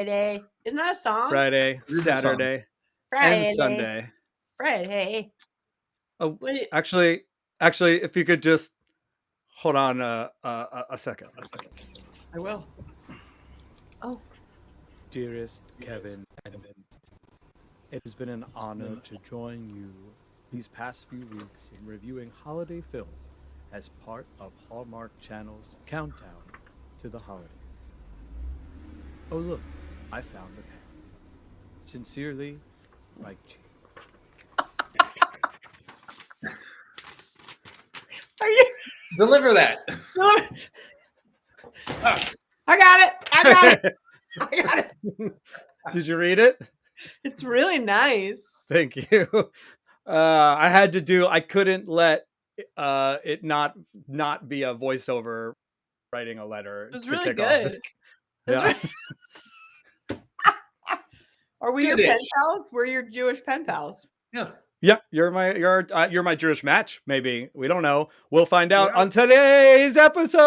Friday. Isn't that a song? Friday, Saturday, and Sunday. Friday. Oh, actually, if you could just hold on a second. I will. Oh. Dearest Kevin, it has been an honor to join you these past few weeks in reviewing holiday films as part of Hallmark Channel's countdown to the holidays. Oh look, I found the pen. Sincerely, Mike G. Are you deliver that? I got it. Did you read it? It's really nice. Thank you. I couldn't let it not be a voiceover writing a letter. It was really good. Yeah. Are we your pen pals? We're your Jewish pen pals. Yeah. Yeah, you're my Jewish match. Maybe, we don't know. We'll find out on today's episode.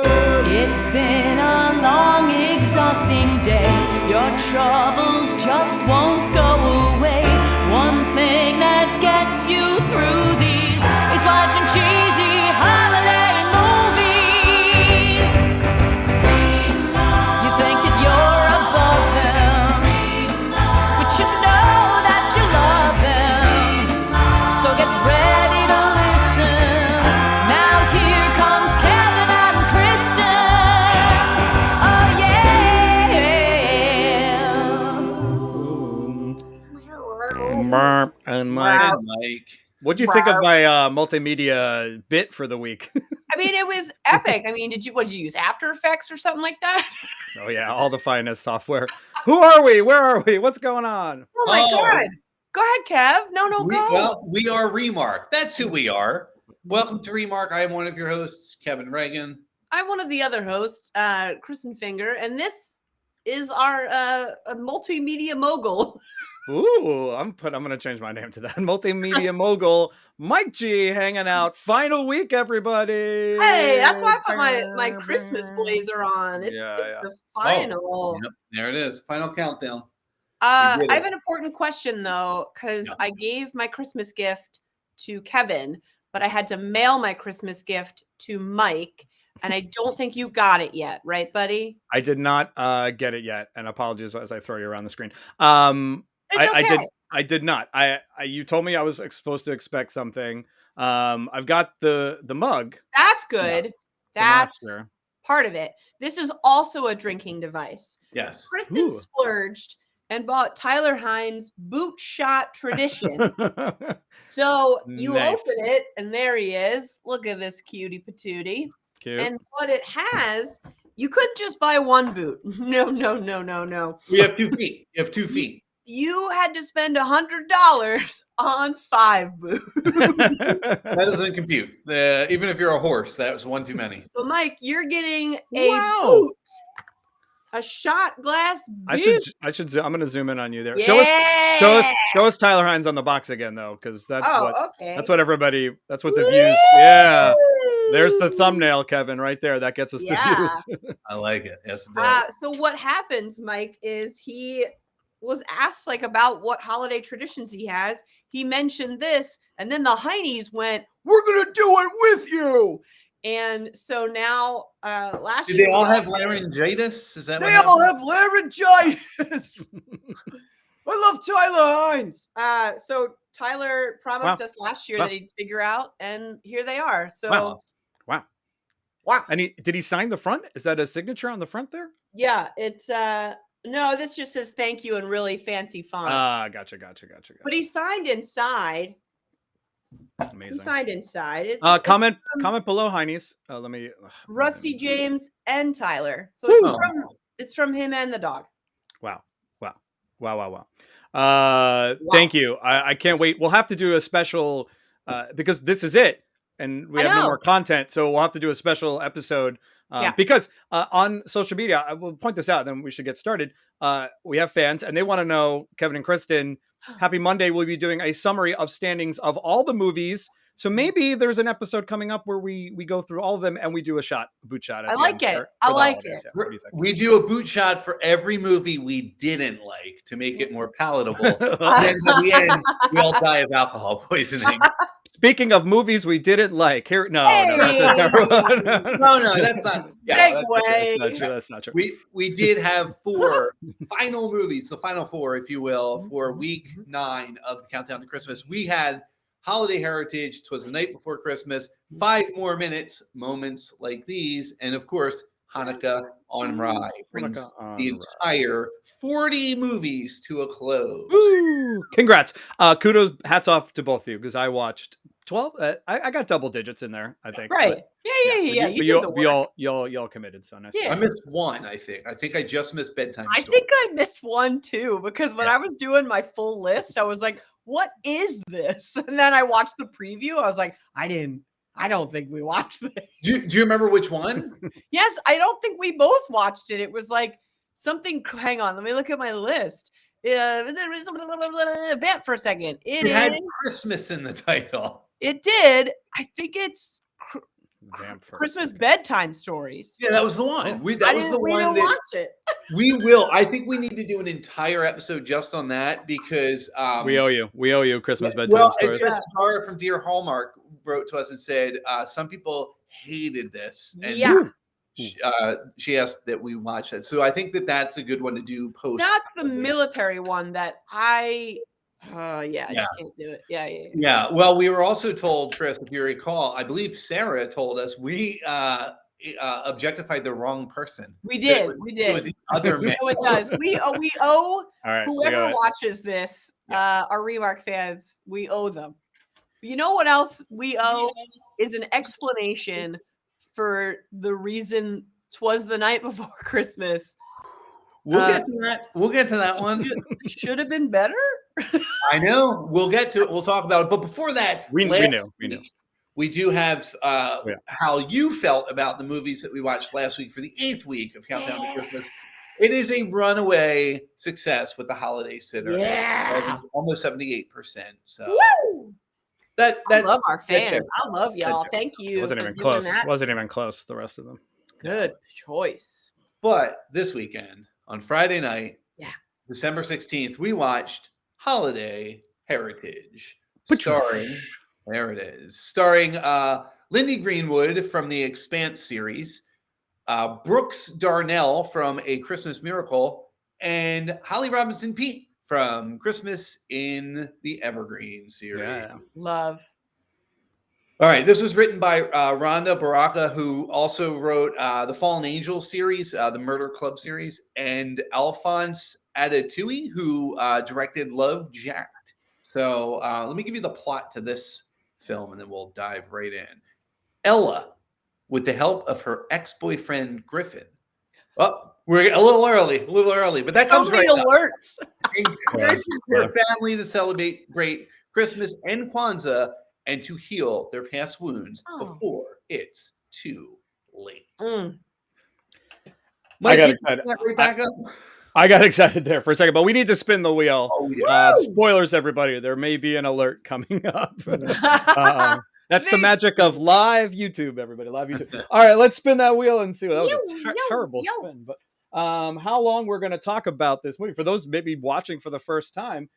It's been a long, exhausting day. Your troubles just won't go away. One thing that gets you through these is watching cheesy holiday movies. You think that you're above them, but you know that you love them. So get ready to listen. Now here comes Kevin and Kristin. Oh yeah. And Mike. What'd you think of my multimedia bit for the week? I mean, it was epic. I mean, what did you use? After Effects or something like that? Oh yeah, all the finest software. Who are we? Where are we? What's going on? Oh my God. Go ahead, Kev. No, go. Well, we are Remark. That's who we are. Welcome to Remark. I am one of your hosts, Kevin Reagan. I'm one of the other hosts, Kristin Finger, and this is our multimedia mogul. Ooh, I'm gonna change my name to that. Multimedia mogul, Mike G, hanging out. Final week, everybody. Hey, that's why I put my Christmas blazer on. It's the final. Oh, yep, there it is. Final countdown. I have an important question though, because I gave my Christmas gift to Kevin, but I had to mail my Christmas gift to Mike. And I don't think you got it yet, right, buddy? I did not get it yet, and apologies as I throw you around the screen. I did not. You told me I was supposed to expect something. I've got the mug. That's good. That's part of it. This is also a drinking device. Yes. Kristin splurged and bought Tyler Hynes Boot Shot Tradition. So you open it, and there he is. Look at this cutie patootie. Cute. And what it has, you couldn't just buy one boot. No. We have 2 feet. You have 2 feet. You had to spend $100 on 5 boots. That doesn't compute. Even if you're a horse, that was one too many. So, Mike, you're getting a boot. A shot glass boot. I should. I'm going to zoom in on you there. Yeah. Show us Tyler Hynes on the box again, though, because that's what everybody. That's what the views. Yeah. There's the thumbnail, Kevin, right there. That gets us the views. I like it. Yes, it does. So what happens, Mike, is he was asked about what holiday traditions he has. He mentioned this, and then the Hynes went, "We're gonna do it with you." And so now, last year, do they all have laryngitis? Is that they all have laryngitis? I love Tyler Hynes. So Tyler promised us last year that he'd figure out, and here they are. So wow. And did he sign the front? Is that a signature on the front there? Yeah, it's no, this just says thank you in really fancy font. Gotcha. But he signed inside. Amazing. He signed inside. Comment below, Hynes. Let me. Rusty James and Tyler. So it's from him and the dog. Wow. Thank you. I can't wait. We'll have to do a special because this is it, and we have no more content. So we'll have to do a special episode because on social media, I will point this out, and then we should get started. We have fans, and they want to know, Kevin and Kristin, happy Monday. We'll be doing a summary of standings of all the movies So maybe there's an episode coming up where we go through all of them and we do a boot shot. At I the like end it. I for the like holidays. it. Yeah, what do you think? We do a boot shot for every movie we didn't like to make it more palatable. And then at the end, we all die of alcohol poisoning. Speaking of movies we didn't like, here that's a terrible. No, that's not. Yeah, That's not true. We did have 4 final movies, the final 4, if you will, for week 9 of the Countdown to Christmas. We had Holiday Heritage, Twas the Night Before Christmas, 5 more moments like these, and of course, Hanukkah on Rye brings the entire 40 movies to a close. Woo! Congrats. Kudos, hats off to both of you because I watched 12. I got double digits in there, I think. Right. But, Yeah. You did the work. Y'all committed, so nice. Yeah. I missed 1, I think. I think I just missed Bedtime I Story. think I missed one too because when I was doing my full list, I was like, what is this? And then I watched the preview. I was like, I don't think we watched this. Do you remember which one? Yes, I don't think we both watched it. It was like something. Hang on, let me look at my list. Vamp for a second. It had Christmas in the title. It did. I think it's Vamp for a Christmas second. bedtime stories. Yeah, that was the one. We didn't watch it. We will. I think we need to do an entire episode just on that because we owe you Christmas bedtime stories. Tara from Dear Hallmark wrote to us and said some people hated this, and she asked that we watch that. So I think that's a good one to do post. That's the military one that I just can't do it. Yeah. Well, we were also told, Chris, if you recall, I believe Sarah told us we objectified the wrong person. We did. It was the other man. It does. We owe right, whoever watches this, our Remark fans, we owe them. You know what else we owe is an explanation for the reason Twas the Night Before Christmas. We'll get to that. We'll get to that one. Should have been better. I know. We'll get to it. We'll talk about it. But before that, we knew. We do have how you felt about the movies that we watched last week for the 8th week of Countdown to Christmas. It is a runaway success with the Holiday Sitter. Yeah. Almost 78%. So Woo! I love our fans. I love y'all. Thank you. Wasn't even close. Wasn't even close. The rest of them. Good choice. But this weekend, on Friday night, December 16th, we watched Holiday Heritage. Starring Lindy Greenwood from the Expanse series, Brooks Darnell from A Christmas Miracle, and Holly Robinson Peete from Christmas in the Evergreen series. Yeah. Love. All right, this was written by Rhonda Baraka, who also wrote the Fallen Angels series, the Murder Club series, and Alphonse Adetuyi, who directed Love Jacked. So let me give you the plot to this film, and then we'll dive right in. Ella, with the help of her ex-boyfriend Griffin. Oh, we're a little early, but that comes right alerts. Encourages her family to celebrate Christmas and Kwanzaa and to heal their past wounds before it's too late. I got excited. I got excited there for a second, but we need to spin the wheel. Spoilers, everybody. There may be an alert coming up. That's the magic of live YouTube, everybody. Live YouTube. All right, let's spin that wheel and see. That was a terrible spin. But how long we're going to talk about this movie. For those maybe watching for the first time,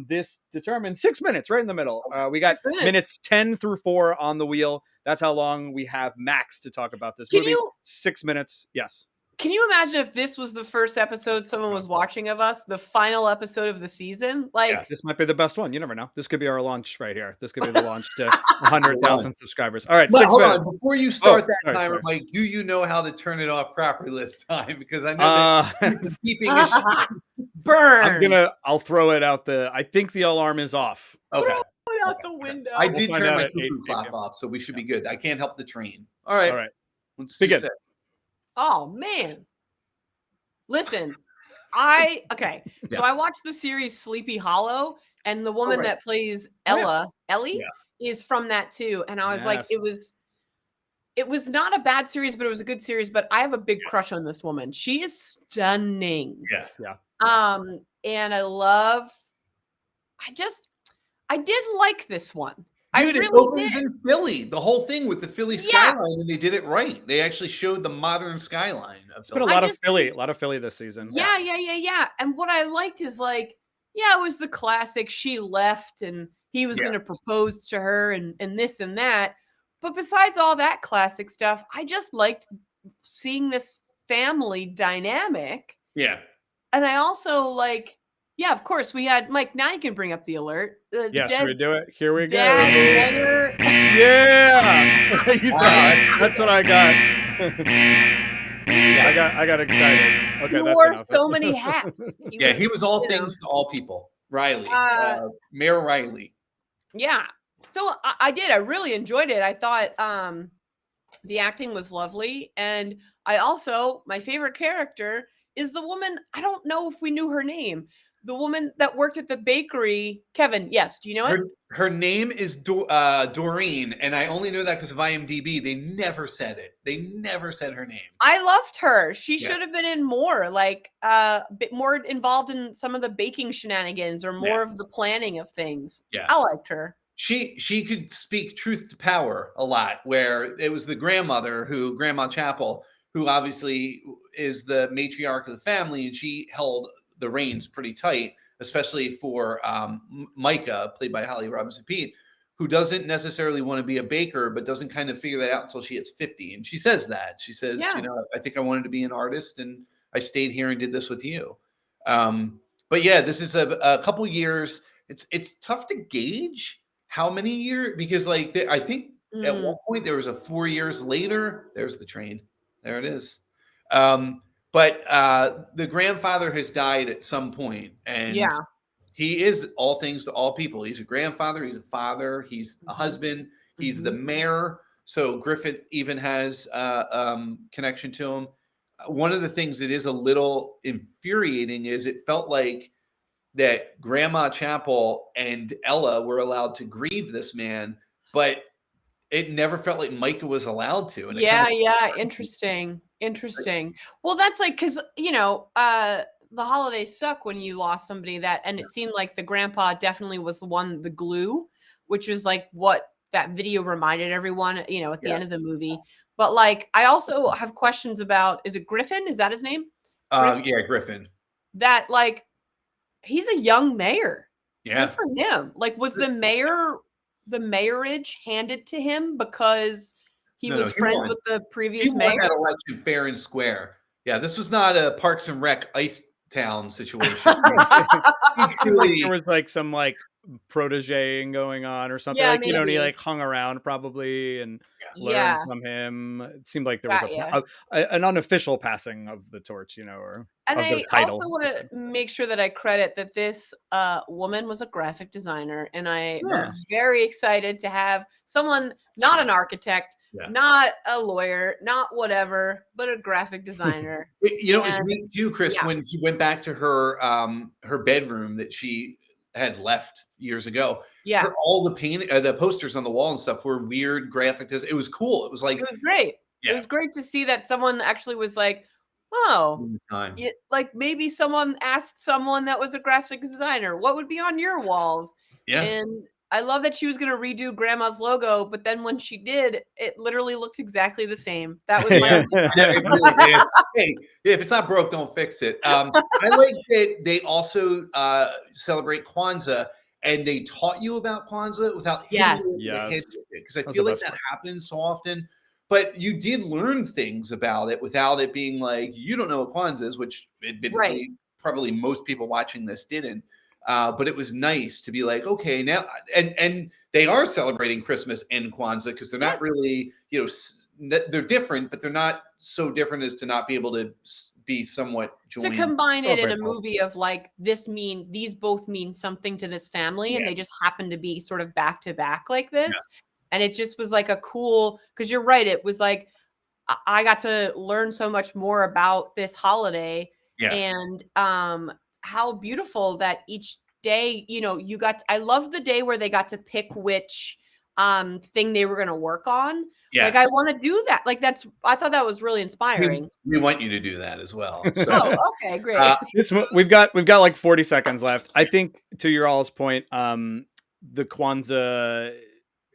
this determines 6 minutes right in the middle. We got minutes 10 through 4 on the wheel. That's how long we have max to talk about this movie. 6 minutes. Yes. Can you imagine if this was the first episode someone was watching of us, the final episode of the season? This might be the best one. You never know. This could be our launch right here. This could be the launch to 100,000 subscribers. All right, 6 minutes. Before you start timer, Mike, do you know how to turn it off properly this time? Because I know that it's keeping burn. I'll throw it out I think the alarm is off. Okay. Throw it out the window. I did turn my cuckoo clock off, so we should be good. I can't help the train. All right. Let's begin. Oh man. Listen, so I watched the series Sleepy Hollow, and the woman that plays Ellie is from that too. And I was like, it was not a bad series, but it was a good series. But I have a big crush on this woman. She is stunning. Yeah. And I did like this one. I Dude, it really opens did. in Philly. The whole thing with the Philly Yeah. skyline, and they did it right. They actually showed the modern skyline of It's been a Philly. lot I of just Philly, think- a lot of Philly this season. Yeah. And what I liked is like, yeah, it was the classic. She left and he was Yeah. going to propose to her and this and that. But besides all that classic stuff, I just liked seeing this family dynamic. Yeah. And I also like, yeah, of course, we had Mike. Now you can bring up the alert. Yeah, should we do it? Here we go. Dad, mayor. Yeah, You thought- that's what I got. I got excited. Okay, He that's wore enough. so many hats. Yeah, he was all you know, things to all people. Riley, Uh, Mayor Riley. Yeah. So I did. I really enjoyed it. I thought the acting was lovely. And I also, my favorite character is the woman. I don't know if we knew her name. The woman that worked at the bakery. Kevin, yes. Do you know it? Her name is Doreen, and I only know that because of IMDb. They never said it. They never said her name. I loved her. She Yeah. should have been in more, like a bit more involved in some of the baking shenanigans or more of the planning of things. Yeah. I liked her. She could speak truth to power a lot, where it was the grandmother Grandma Chapel, who obviously is the matriarch of the family, and she held the reins pretty tight, especially for Micah, played by Holly Robinson Peete, who doesn't necessarily want to be a baker, but doesn't kind of figure that out until she hits 50. And she says that. She says, Yeah. I think I wanted to be an artist, and I stayed here and did this with you. But yeah, this is a couple years. It's tough to gauge how many years, because like I think at one point there was a 4 years later. There's the train. There it is. But the grandfather has died at some point, and he is all things to all people. He's a grandfather. He's a father. He's a husband. He's the mayor. So Griffith even has connection to him. One of the things that is a little infuriating is it felt like that Grandma Chapel and Ella were allowed to grieve this man, but it never felt like Micah was allowed to. And Interesting. Well, that's like, because, the holidays suck when you lost somebody and it seemed like the grandpa definitely was the glue, which was like what that video reminded everyone, at the end of the movie. But like, I also have questions about, is it Griffin? Is that his name? Yeah, Griffin. That like, he's a young mayor. Yeah. Good for him. Like, was the mayorage handed to him because he was friends with the previous mayor? He won that election fair and square. Yeah, this was not a Parks and Rec Ice Town situation. There was like some like protegeing going on or something, and he like hung around probably and learned from him. It seemed like there was an unofficial passing of the torch, or and of the I also want to make sure that I credit that this woman was a graphic designer, and I was very excited to have someone, not an architect, not a lawyer, not whatever, but a graphic designer. It was neat too, Chris, when she went back to her her bedroom that she had left years ago. Yeah, all the the posters on the wall and stuff were weird graphic. It was cool. It was like, it was great. Yeah. It was great to see that someone actually was like, oh, like maybe someone asked someone that was a graphic designer, what would be on your walls? Yeah. And I love that she was going to redo Grandma's logo, but then when she did, it literally looked exactly the same. That was my it really did. Hey, if it's not broke, don't fix it. I like that they also celebrate Kwanzaa, and they taught you about Kwanzaa without because I feel like that happens so often. But you did learn things about it without it being like, you don't know what Kwanzaa is, which probably most people watching this didn't. But it was nice to be like, okay, now, and they are celebrating Christmas and Kwanzaa because they're not really, they're different, but they're not so different as to not be able to be somewhat joined. To combine it in a movie of like, these both mean something to this family, and they just happen to be sort of back to back like this. Yeah. And it just was like a cool, because you're right, it was like, I got to learn so much more about this holiday and how beautiful that each day, I love the day where they got to pick which thing they were going to work on. Yes. Like, I want to do that. Like, I thought that was really inspiring. We want you to do that as well. So. Oh, okay, great. We've got like 40 seconds left. I think to your all's point, the Kwanzaa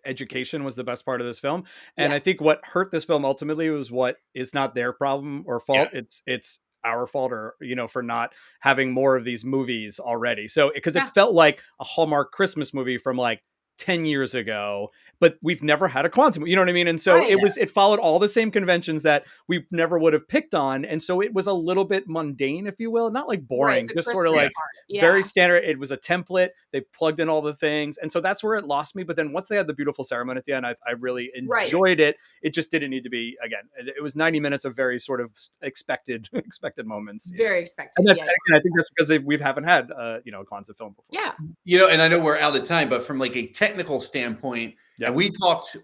education was the best part of this film. And I Yes. think what hurt this film ultimately was what is not their problem or fault. It's our fault, or for not having more of these movies already. So because it felt like a Hallmark Christmas movie from like 10 years ago, but we've never had a Kwanzaa movie, you know what I mean? And so it followed all the same conventions that we never would have picked on. And so it was a little bit mundane, if you will, not like boring, just sort of like very standard. It was a template. They plugged in all the things. And so that's where it lost me. But then once they had the beautiful ceremony at the end, I really enjoyed it. It just didn't need to be, again, it was 90 minutes of very sort of expected moments. Very expected. And I think that's because we haven't had, a Kwanzaa film before. Yeah. And I know we're out of time, but from like a technical standpoint, and we talked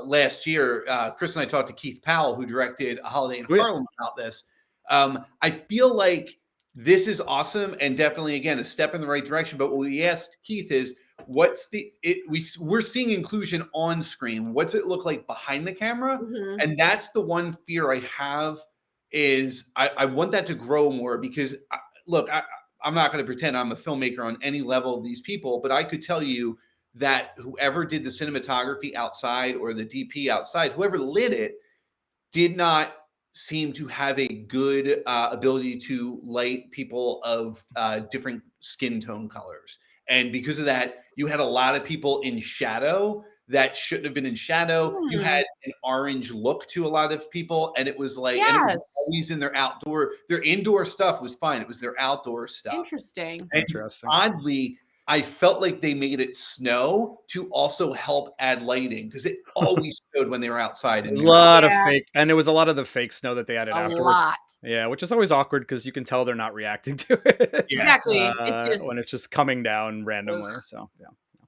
last year, Chris and I talked to Keith Powell, who directed A Holiday in Harlem, about this. I feel like this is awesome and definitely, again, a step in the right direction. But what we asked Keith is, we're seeing inclusion on screen. What's it look like behind the camera? Mm-hmm. And that's the one fear I have is I want that to grow more because, I'm not going to pretend I'm a filmmaker on any level of these people, but I could tell you that whoever did the cinematography outside or the DP outside, whoever lit it, did not seem to have a good ability to light people of different skin tone colors. And because of that, you had a lot of people in shadow that shouldn't have been in shadow. You had an orange look to a lot of people. And it was like, and it was always in their indoor stuff was fine. It was their outdoor stuff. Interesting. Oddly, I felt like they made it snow to also help add lighting because it always snowed when they were outside. And a lot of fake, and it was a lot of the fake snow that they added afterwards. A lot. Yeah, which is always awkward because you can tell they're not reacting to it. Exactly. It's just when it's just coming down randomly. So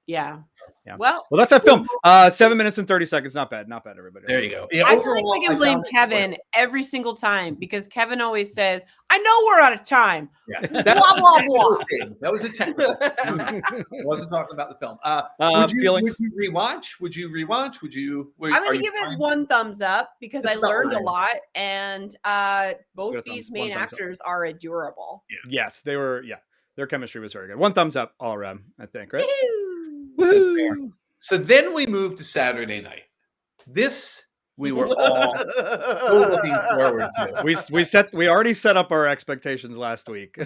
yeah. Well, that's that film. 7 minutes and 30 seconds. Not bad, everybody. There you go. Yeah, I feel like I can blame Kevin every single time because Kevin always says, "I know we're out of time." Yeah. Blah blah blah. That was a technical. I wasn't talking about the film. Would you rewatch? Would you rewatch? I'm going to give it 1 thumbs up because I learned a lot, and both these main actors are adorable. Yeah. Yes, they were. Yeah, their chemistry was very good. 1 thumbs up all around, I think. Right. Woo-hoo. So then we moved to Saturday night. This we were all so looking forward to. We already set up our expectations last week.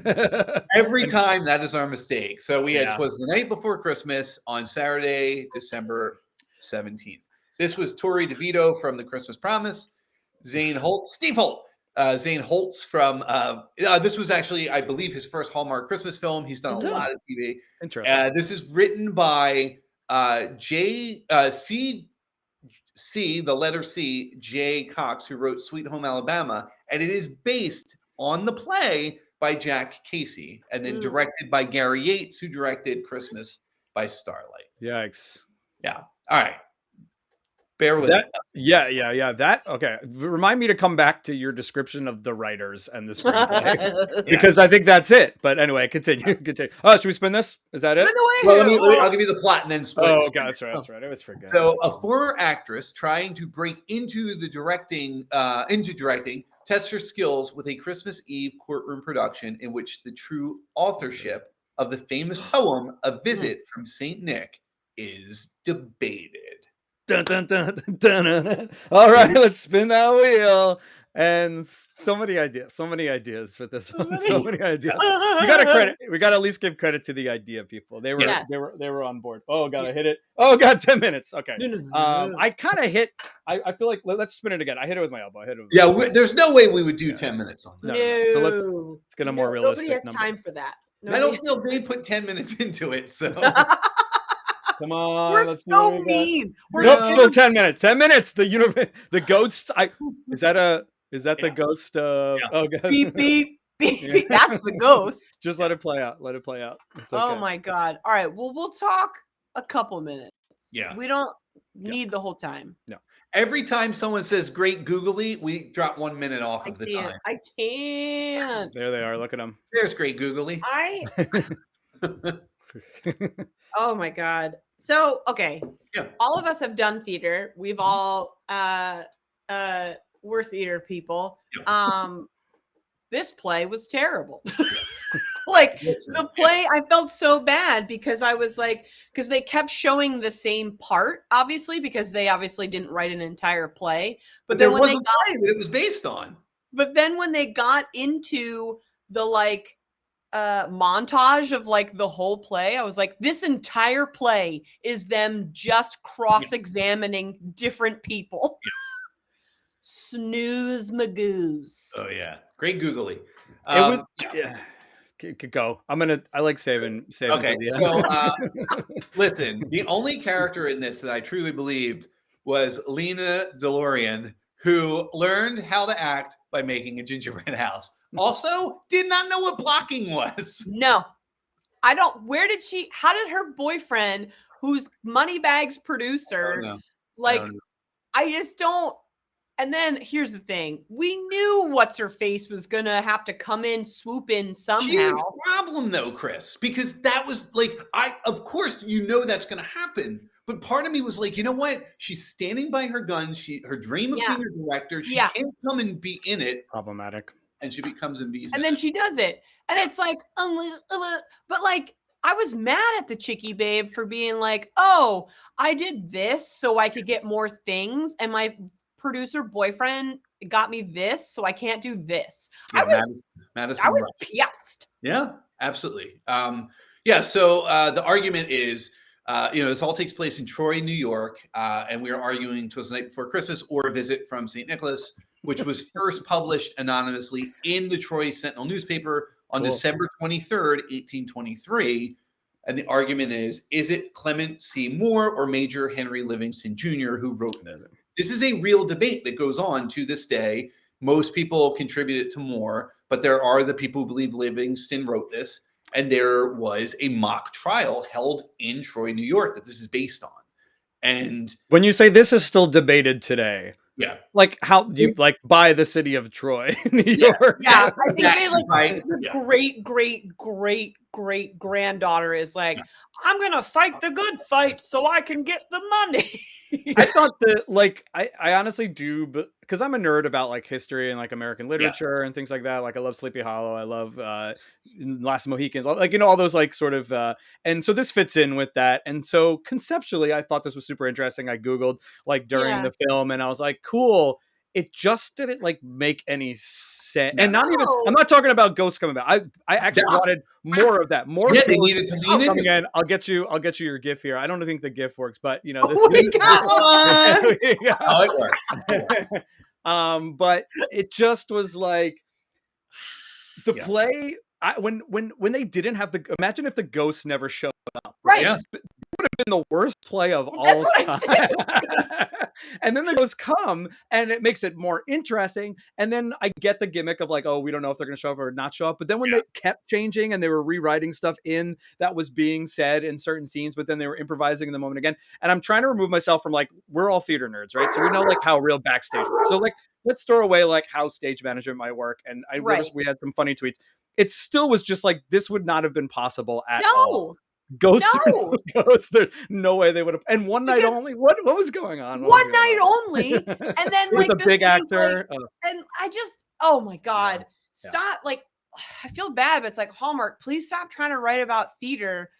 Every time that is our mistake. So we had Twas the Night Before Christmas on Saturday, December 17th. This was Torrey DeVito from The Christmas Promise, Zane Holtz from this was actually, I believe, his first Hallmark Christmas film. He's done a lot of TV. Interesting. This is written by J. Cox, who wrote Sweet Home Alabama, and it is based on the play by Jack Casey, and then directed by Gary Yates, who directed Christmas by Starlight. Yikes! Yeah. All right. Bear with that. Yeah. That okay. Remind me to come back to your description of the writers and the screenplay because I think that's it. But anyway, continue. Oh, should we spin this? Is that it? Well, I'll give you the plot and then split. Oh, God, that's right. I always forget. So, a former actress trying to break into directing, tests her skills with a Christmas Eve courtroom production in which the true authorship of the famous poem "A Visit from Saint Nick" is debated. Dun, dun, dun, dun, dun, dun. All right, let's spin that wheel. And so many ideas for this one. So many ideas. You got to credit. We got to at least give credit to the idea people. They were on board. Oh God, I hit it. Oh God, 10 minutes. Okay. I kind of hit. I feel like let's spin it again. I hit it with my elbow. There's no way we would do 10 minutes on this. No. So let's get a more realistic nobody has number. time for that. I don't feel they put 10 minutes into it. So. Come on. We're so mean. Nope, still 10 minutes. 10 minutes. The ghost. Is that the ghost? Oh God. Beep beep beep. That's the ghost. Just let it play out. It's okay. Oh my God. All right. Well, we'll talk a couple minutes. Yeah. We don't need the whole time. No. Every time someone says "great googly," we drop 1 minute off of the time. I can't. There they are. Look at them. There's great googly. Oh my God. So, okay. Yeah. All of us have done theater. We've all we're theater people. Yep. This play was terrible. like Listen, the play. I felt so bad because I was like, because they kept showing the same part, obviously, because they obviously didn't write an entire play. But there then when was they a play that it was based on. But then when they got into the like montage of like the whole play, I was like, this entire play is them just cross-examining different people. Snooze magoos. Oh yeah, great googly. It was could go. I like saving Okay, to the so listen, the only character in this that I truly believed was Lena DeLorean, who learned how to act by making a gingerbread house. Also, did not know what blocking was. No, I don't. How did her boyfriend, who's Moneybags producer, I just don't. And then here's the thing. We knew what's her face was going to have to come in, swoop in somehow. Huge problem though, Chris, because that was like, of course, that's going to happen. But part of me was like, you know what? She's standing by her gun. Her dream of being a director. She can't come and be in it. Problematic. And she becomes and bees. And then she does it. And it's like, but like, I was mad at the Chicky Babe for being like, oh, I did this so I could get more things. And my producer boyfriend got me this, so I can't do this. Yeah, I was pissed. Yeah, absolutely. So the argument is, this all takes place in Troy, New York, and we are arguing "'Twas the Night Before Christmas" or "A Visit from St. Nicholas," which was first published anonymously in the Troy Sentinel newspaper on December 23rd, 1823. And the argument is it Clement C. Moore or Major Henry Livingston Jr. who wrote this? This is a real debate that goes on to this day. Most people contribute it to Moore, but there are the people who believe Livingston wrote this. And there was a mock trial held in Troy, New York that this is based on. And when you say this is still debated today, like how do you like by the city of Troy, New York? Yeah, I think they like great granddaughter is like, I'm gonna fight the good fight so I can get the money. I thought that like I honestly do, but because I'm a nerd about like history and like American literature and things like that. Like I love Sleepy Hollow, I love Last Mohicans, like all those like sort of and so this fits in with that. And so conceptually, I thought this was super interesting. I googled like during the film, and I was like, cool. It just didn't like make any sense. And not even, I'm not talking about ghosts coming back. I actually wanted more of that. More they needed to lean in. Again, I'll get you your GIF here. I don't think the GIF works, but this it works. But it just was like the play. When they didn't have imagine if the ghosts never showed up. Right. It would have been the worst play of all time. And then the ghosts come and it makes it more interesting. And then I get the gimmick of like, oh, we don't know if they're going to show up or not show up. But then when they kept changing and they were rewriting stuff in that was being said in certain scenes, but then they were improvising in the moment again. And I'm trying to remove myself from like, we're all theater nerds, right? So we know like how real backstage works. So like, let's throw away like how stage management might work. And we had some funny tweets. It still was just like, this would not have been possible at all. Ghosts, there's no way they would have. And one night only. What was going on? One night only, and then like a big actor, and I just, oh my god, stop! Like, I feel bad, but it's like Hallmark. Please stop trying to write about theater,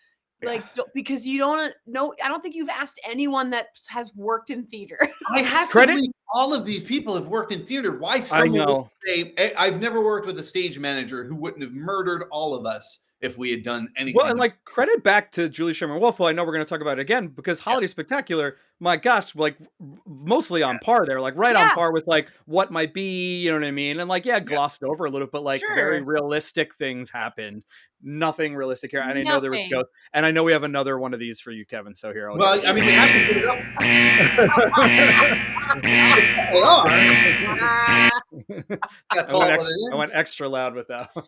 like because you don't know. I don't think you've asked anyone that has worked in theater. I have to believe all of these people have worked in theater. Why someone would say, I've never worked with a stage manager who wouldn't have murdered all of us if we had done anything. Well, and like credit back to Julie Sherman-Wolf. Well, I know we're going to talk about it again because Holiday Spectacular, my gosh, like mostly on par there, like on par with like what might be, you know what I mean? And like, glossed over a little, but like very realistic things happened. Nothing realistic here. And I know there was ghosts. And I know we have another one of these for you, Kevin. So here, we have to put it up. I went extra loud with that one.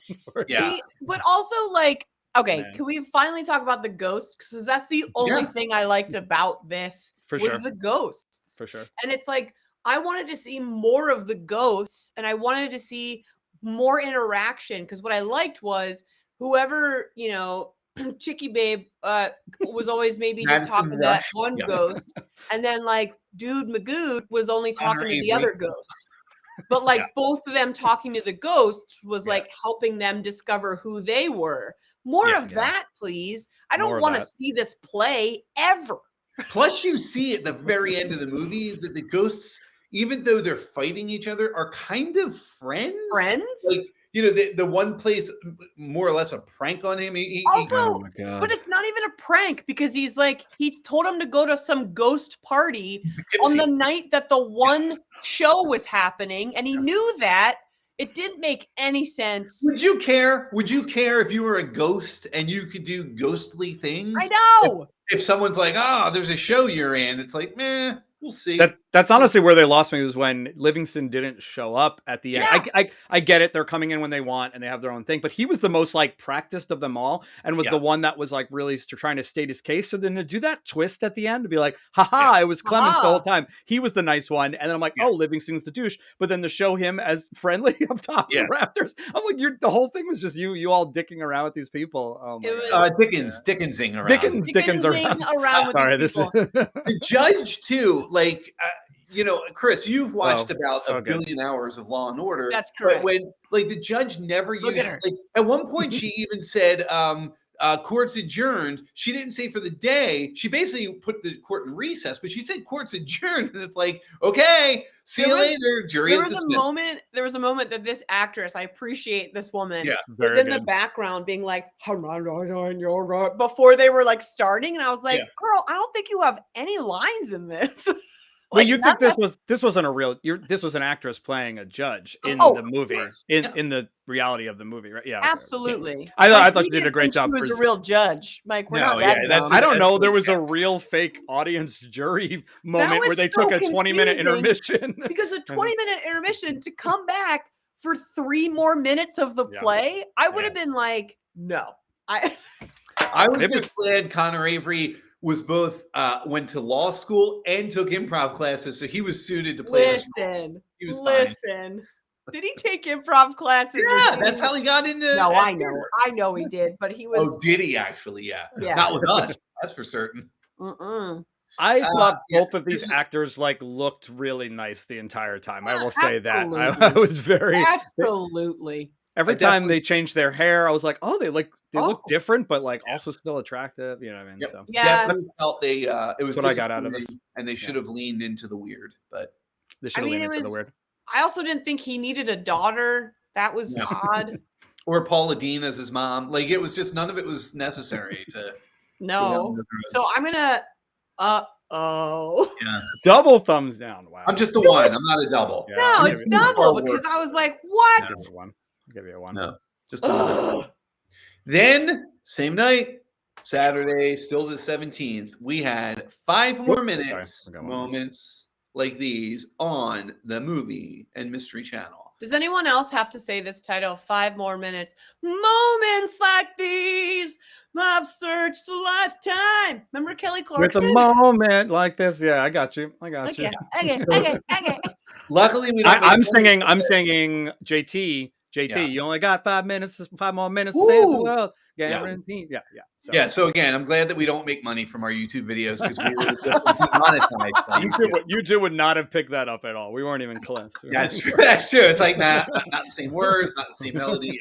But also like, okay, can we finally talk about the ghosts? Because that's the only thing I liked about this the ghosts. For sure. And it's like, I wanted to see more of the ghosts and I wanted to see more interaction. Because what I liked was whoever, Chicky Babe was always maybe just talking to that one ghost. And then like Dude Magoo was only talking to the other ghost. but like both of them talking to the ghosts was like helping them discover who they were. More of that, please. I don't want to see this play ever. Plus, you see at the very end of the movie that the ghosts, even though they're fighting each other, are kind of friends. Friends? Like, you know, the one plays more or less a prank on him. Also, but it's not even a prank because he's told him to go to some ghost party on the night that the one show was happening, and he knew that. It didn't make any sense. Would you care? Would you care if you were a ghost and you could do ghostly things? I know. If someone's like, there's a show you're in, it's like, meh, we'll see. That's honestly where they lost me, was when Livingston didn't show up at the end. Yeah. I get it. They're coming in when they want and they have their own thing, but he was the most like practiced of them all and was the one that was like really trying to state his case. So then to do that twist at the end to be like, haha, it was Clemens the whole time. He was the nice one. And then I'm like, oh, Livingston's the douche. But then to show him as friendly up top of the rafters, I'm like, the whole thing was just you all dicking around with these people. Oh my God. Dickensing around. Dickens around. Sorry, this is the judge too, like you know, Chris, you've watched about a billion hours of Law and Order. That's correct. But when like the judge never used, like at one point she even said, court's adjourned. She didn't say for the day. She basically put the court in recess, but she said court's adjourned, and it's like, okay, see you later. Jury is dismissed. There was a moment that this actress, I appreciate this woman, was in the background being like, before they were like starting, and I was like, girl, I don't think you have any lines in this. Well, you think this wasn't a real? This was an actress playing a judge in the movie, in the reality of the movie, right? Yeah, absolutely. I thought she did a great job. She was a real judge, Mike. We're not that dumb. I don't know. There was a real fake audience jury moment where they took a 20-minute intermission. Because a 20-minute intermission to come back for 3 more minutes of the play, I would have been like, no. I was just glad Connor Avery was both went to law school and took improv classes, so he was suited to play. Listen. Did he take improv classes? Yeah, that's how he got into. No, I know he did, but he was. Oh, did he actually? Yeah. Not with us. That's for certain. I thought both of these actors like looked really nice the entire time. I will say that I was very absolutely. Every time they changed their hair, I was like, oh, they look different, but like also still attractive. You know what I mean? Yep. So definitely felt they it was what I got out of this, and they should have leaned into the weird, but they should have leaned into the weird. I also didn't think he needed a daughter. That was odd. Or Paula Deen as his mom. Like it was just none of it was necessary to. No. So I'm gonna. Double thumbs down. Wow. I'm just a one. I'm not a double. Yeah, no, it's double because I was like, what? I'll give you a 1. No, just a 1. Then same night, Saturday, still the 17th, we had 5 more moments like these on the Movie and Mystery Channel. Does anyone else have to say this title? 5 more minutes. Moments like these, I've searched a lifetime. Remember Kelly Clarkson? With a moment like this, yeah, I got you. Okay. Luckily, we don't. I'm singing JT. You only got 5 minutes, 5 more minutes to save the world. Guaranteed. Yeah. So again, I'm glad that we don't make money from our YouTube videos because we were just monetized. YouTube would not have picked that up at all. We weren't even close. That's true. That's true. It's like not the same words, not the same melody.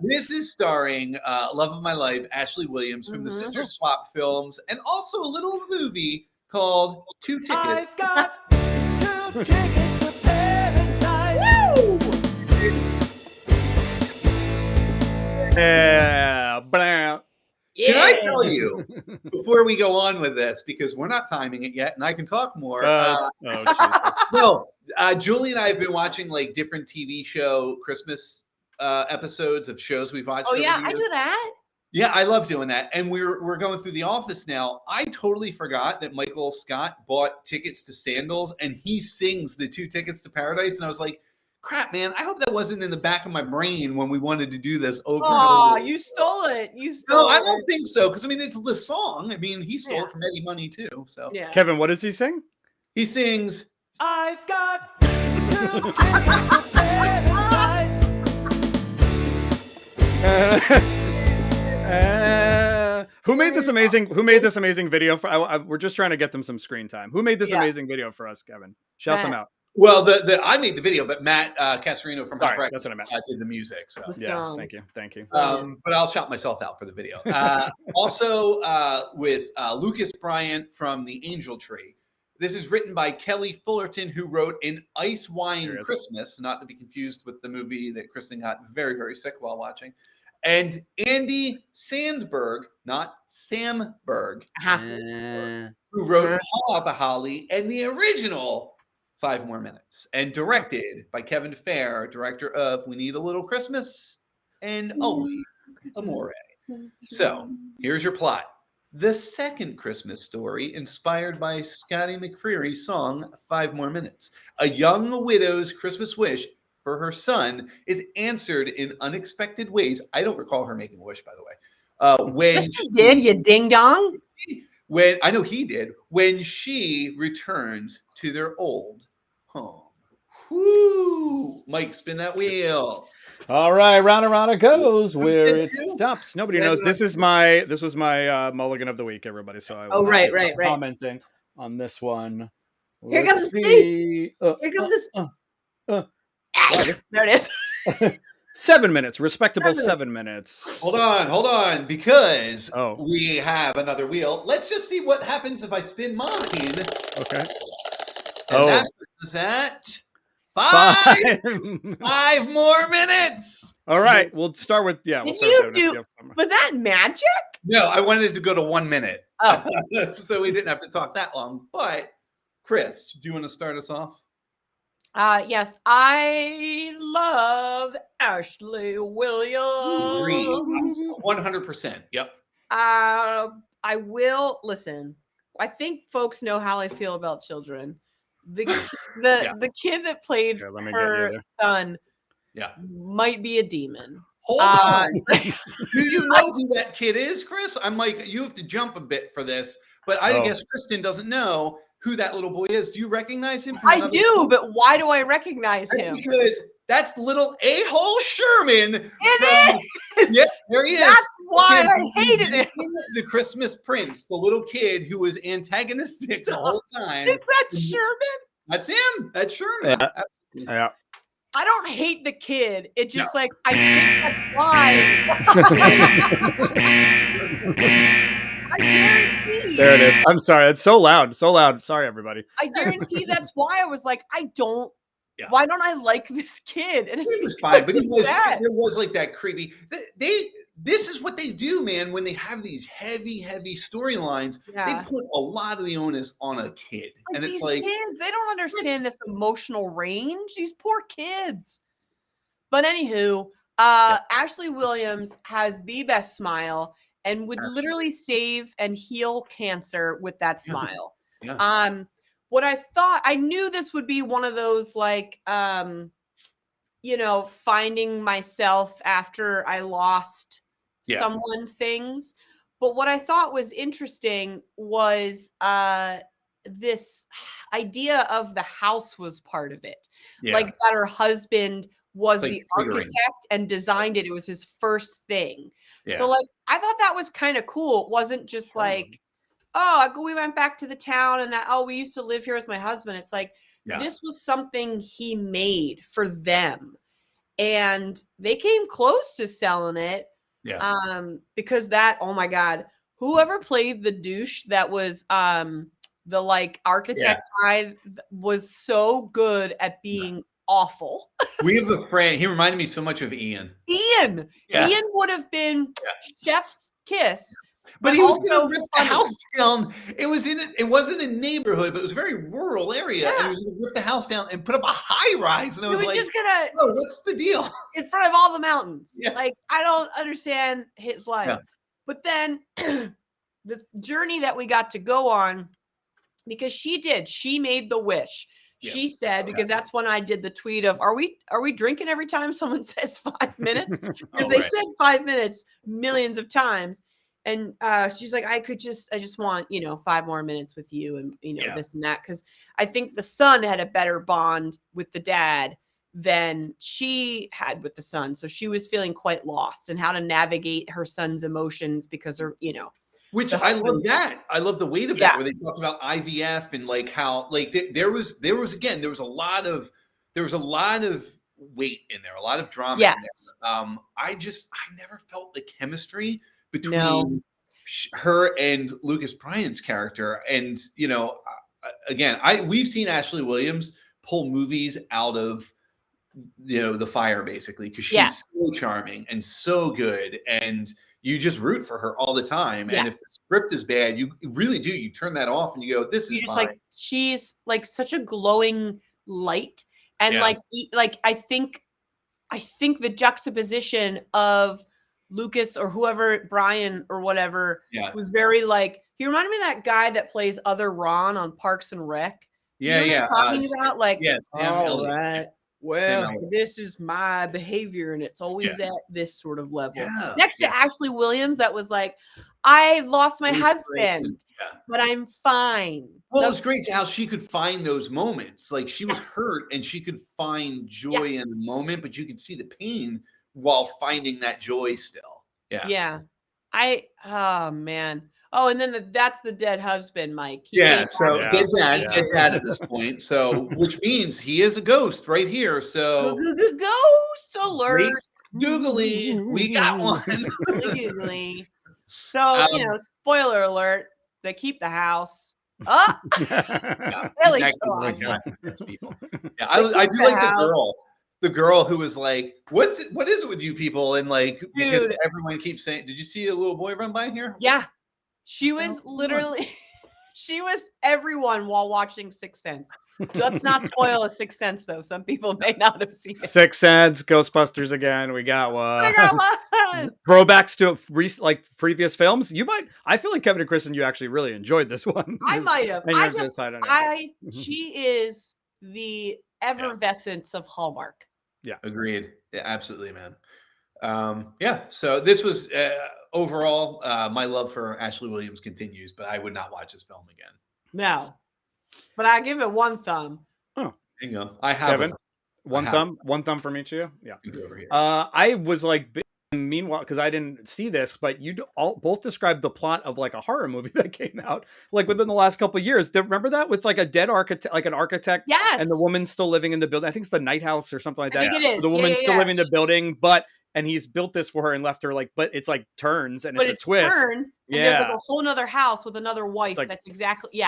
This is starring love of my life, Ashley Williams from the Sister Swap films, and also a little movie called 2 Tickets. I've got 2 tickets to paradise. Woo! Yeah. Can I tell you before we go on with this, because we're not timing it yet, and I can talk more. Julie and I have been watching like different TV show Christmas episodes of shows we've watched. Oh yeah, I do that. Yeah, I love doing that. And we're going through The Office now. I totally forgot that Michael Scott bought tickets to Sandals, and he sings the 2 Tickets to Paradise, and I was like, crap, man, I hope that wasn't in the back of my brain when we wanted to do this over and over. Oh, you stole it. No, I don't think so. Because, I mean, it's the song. I mean, he stole it from Eddie Money, too. So, Kevin, what does he sing? He sings, I've got 2 tickets to paradise. Who made this amazing video for? We're just trying to get them some screen time. Who made this amazing video for us, Kevin? Shout them out. Well, I made the video, but Matt Casarino from Hot Sorry, Breakfast that's what I meant. did the music. So. The Yeah, song. thank you. But I'll shout myself out for the video. Also with Lucas Bryant from The Angel Tree. This is written by Kelly Fullerton, who wrote An Ice Wine Christmas, not to be confused with the movie that Kristen got very, very sick while watching. And Andy Sandberg, not Samberg, who wrote Haul Out the Holly and the original 5 More Minutes, and directed by Kevin Fair, director of We Need a Little Christmas and Always Amore. So here's your plot. The second Christmas story, inspired by Scotty McCreery's song 5 More Minutes. A young widow's Christmas wish for her son is answered in unexpected ways. I don't recall her making a wish, by the way. Yes, she did, you ding dong. When I know he did, when she returns to their old home. Whoo! Mike, spin that wheel. All right, round and round it goes. Where it stops. Nobody knows. This was my mulligan of the week, everybody. So I will right. commenting on this one. Here comes the space. Here comes this. There it is. 7 minutes, respectable 7 minutes. Hold on, because we have another wheel. Let's just see what happens if I spin mine. Okay. And that 5 more minutes. All right, we'll start with Was that magic? No, I wanted to go to 1 minute. Oh, so we didn't have to talk that long. But Chris, do you want to start us off? Yes, I love Ashley Williams. 100%. Yep. I will listen. I think folks know how I feel about children. The kid that played her son might be a demon. Hold on. Do you know who that kid is, Chris? I'm like, you have to jump a bit for this, but I guess Kristen doesn't know who that little boy is. Do you recognize him? I do, but why do I recognize him? Because that's little a-hole Sherman. It is. Yep, there he is. That's why I hated him. The Christmas Prince, the little kid who was antagonistic the whole time. Is that Sherman? That's him. That's Sherman. Yeah. Absolutely. Yeah. I don't hate the kid. It just I think that's why. I guarantee. There it is. I'm sorry. It's so loud. So loud. Sorry, everybody. I guarantee that's why I was like, why don't I like this kid? And it was fine, but there was like that creepy. This is what they do, man. When they have these heavy storylines, they put a lot of the onus on a kid, and it's like kids, they don't understand this emotional range. These poor kids. But anywho, Ashley Williams has the best smile and would literally save and heal cancer with that smile. Yeah. What I knew this would be one of those like, finding myself after I lost someone things. But what I thought was interesting was this idea of the house was part of it. Yeah. Like that her husband was the architect and designed it. It was his first thing. Yeah. So like, I thought that was kind of cool. It wasn't just like, we went back to the town and we used to live here with my husband. It's like, this was something he made for them. And they came close to selling it. Yeah. Because oh my God, whoever played the douche that was the like architect guy was so good at being awful. We have a friend. He reminded me so much of Ian. Ian would have been chef's kiss. But he was going to rip the house down. It wasn't a neighborhood, but it was a very rural area. Yeah. And he was going to rip the house down and put up a high rise. And I was like, just gonna, what's the deal? In front of all the mountains. Yes. Like, I don't understand his life. Yeah. But then the journey that we got to go on, because she made the wish. Yeah. She said, because that's when I did the tweet of, are we drinking every time someone says 5 minutes? Because they said 5 minutes millions of times. And she's like, I just want, 5 more minutes with you and, this and that. Because I think the son had a better bond with the dad than she had with the son. So she was feeling quite lost and how to navigate her son's emotions because her, Which The I love husband- that. I love the weight of Yeah. that, where they talked about IVF and like how like there was a lot of weight in there, a lot of drama in Yes. there. I never felt the chemistry between No. her and Lucas Bryant's character. And again, we've seen Ashley Williams pull movies out of the fire basically, because she's Yes. so charming and so good, and you just root for her all the time. And if Yes. the script is bad, you really do. You turn that off and you go, "This You is just fine." like she's like such a glowing light, and Yeah. like I think the juxtaposition of Lucas or whoever, Brian or whatever, Yeah. was very like, he reminded me of that guy that plays other Ron on Parks and Rec. Do you know what I'm talking about? Like, yeah, Sam all Elliott. right, Sam well, Elliott. this is my behavior, and it's always at this sort of level. Yeah, Next yeah. to Ashley Williams, that was like, I lost my It was husband, great. Yeah. but I'm fine. Well, it That- was great how she could find those moments. Like she was hurt and she could find joy in the moment, but you could see the pain while finding that joy still. Yeah. Oh man. Oh, and then that's the dead husband, Mike. He Yeah, came so Yeah, dead yeah. dad at this point. So, which means he is a ghost right here. So, Ghost alert. googly, we got one. Googly. So, spoiler alert, they keep the house. Oh, Yeah, really that kill gives off. consequence, people. Yeah, I do the like house. the girl who was like, what is it with you people? And like, because Dude. everyone keeps saying, did you see a little boy run by here? Yeah. She was hell's going on? literally she was everyone while watching Sixth Sense. Let's not spoil a Sixth Sense though. Some people may not have seen it. Sixth Sense, Ghostbusters again. We got one. I got one. Throwbacks to like previous films. I feel like Kevin and Kristen, you actually really enjoyed this one. I might have. And you're just, I don't know. She is the effervescence of Hallmark. Agreed. Yeah, absolutely, man. Yeah. So this was overall, my love for Ashley Williams continues, but I would not watch this film again. No. But I give it one thumb. There you go. I have Kevin, one thumb from each of you. Yeah. over here. I was like, meanwhile, because I didn't see this, but you both described the plot of like a horror movie that came out like within the last couple of years. Remember that? It's like a dead architect, like an architect, Yes. and the woman's still living in the building. I think it's the Night House or something like that. I think it is. The woman's still living in the She- building, and he's built this for her and left her like, but it's like turns and But it's a twist. and there's like a whole nother house with another wife. like- That's exactly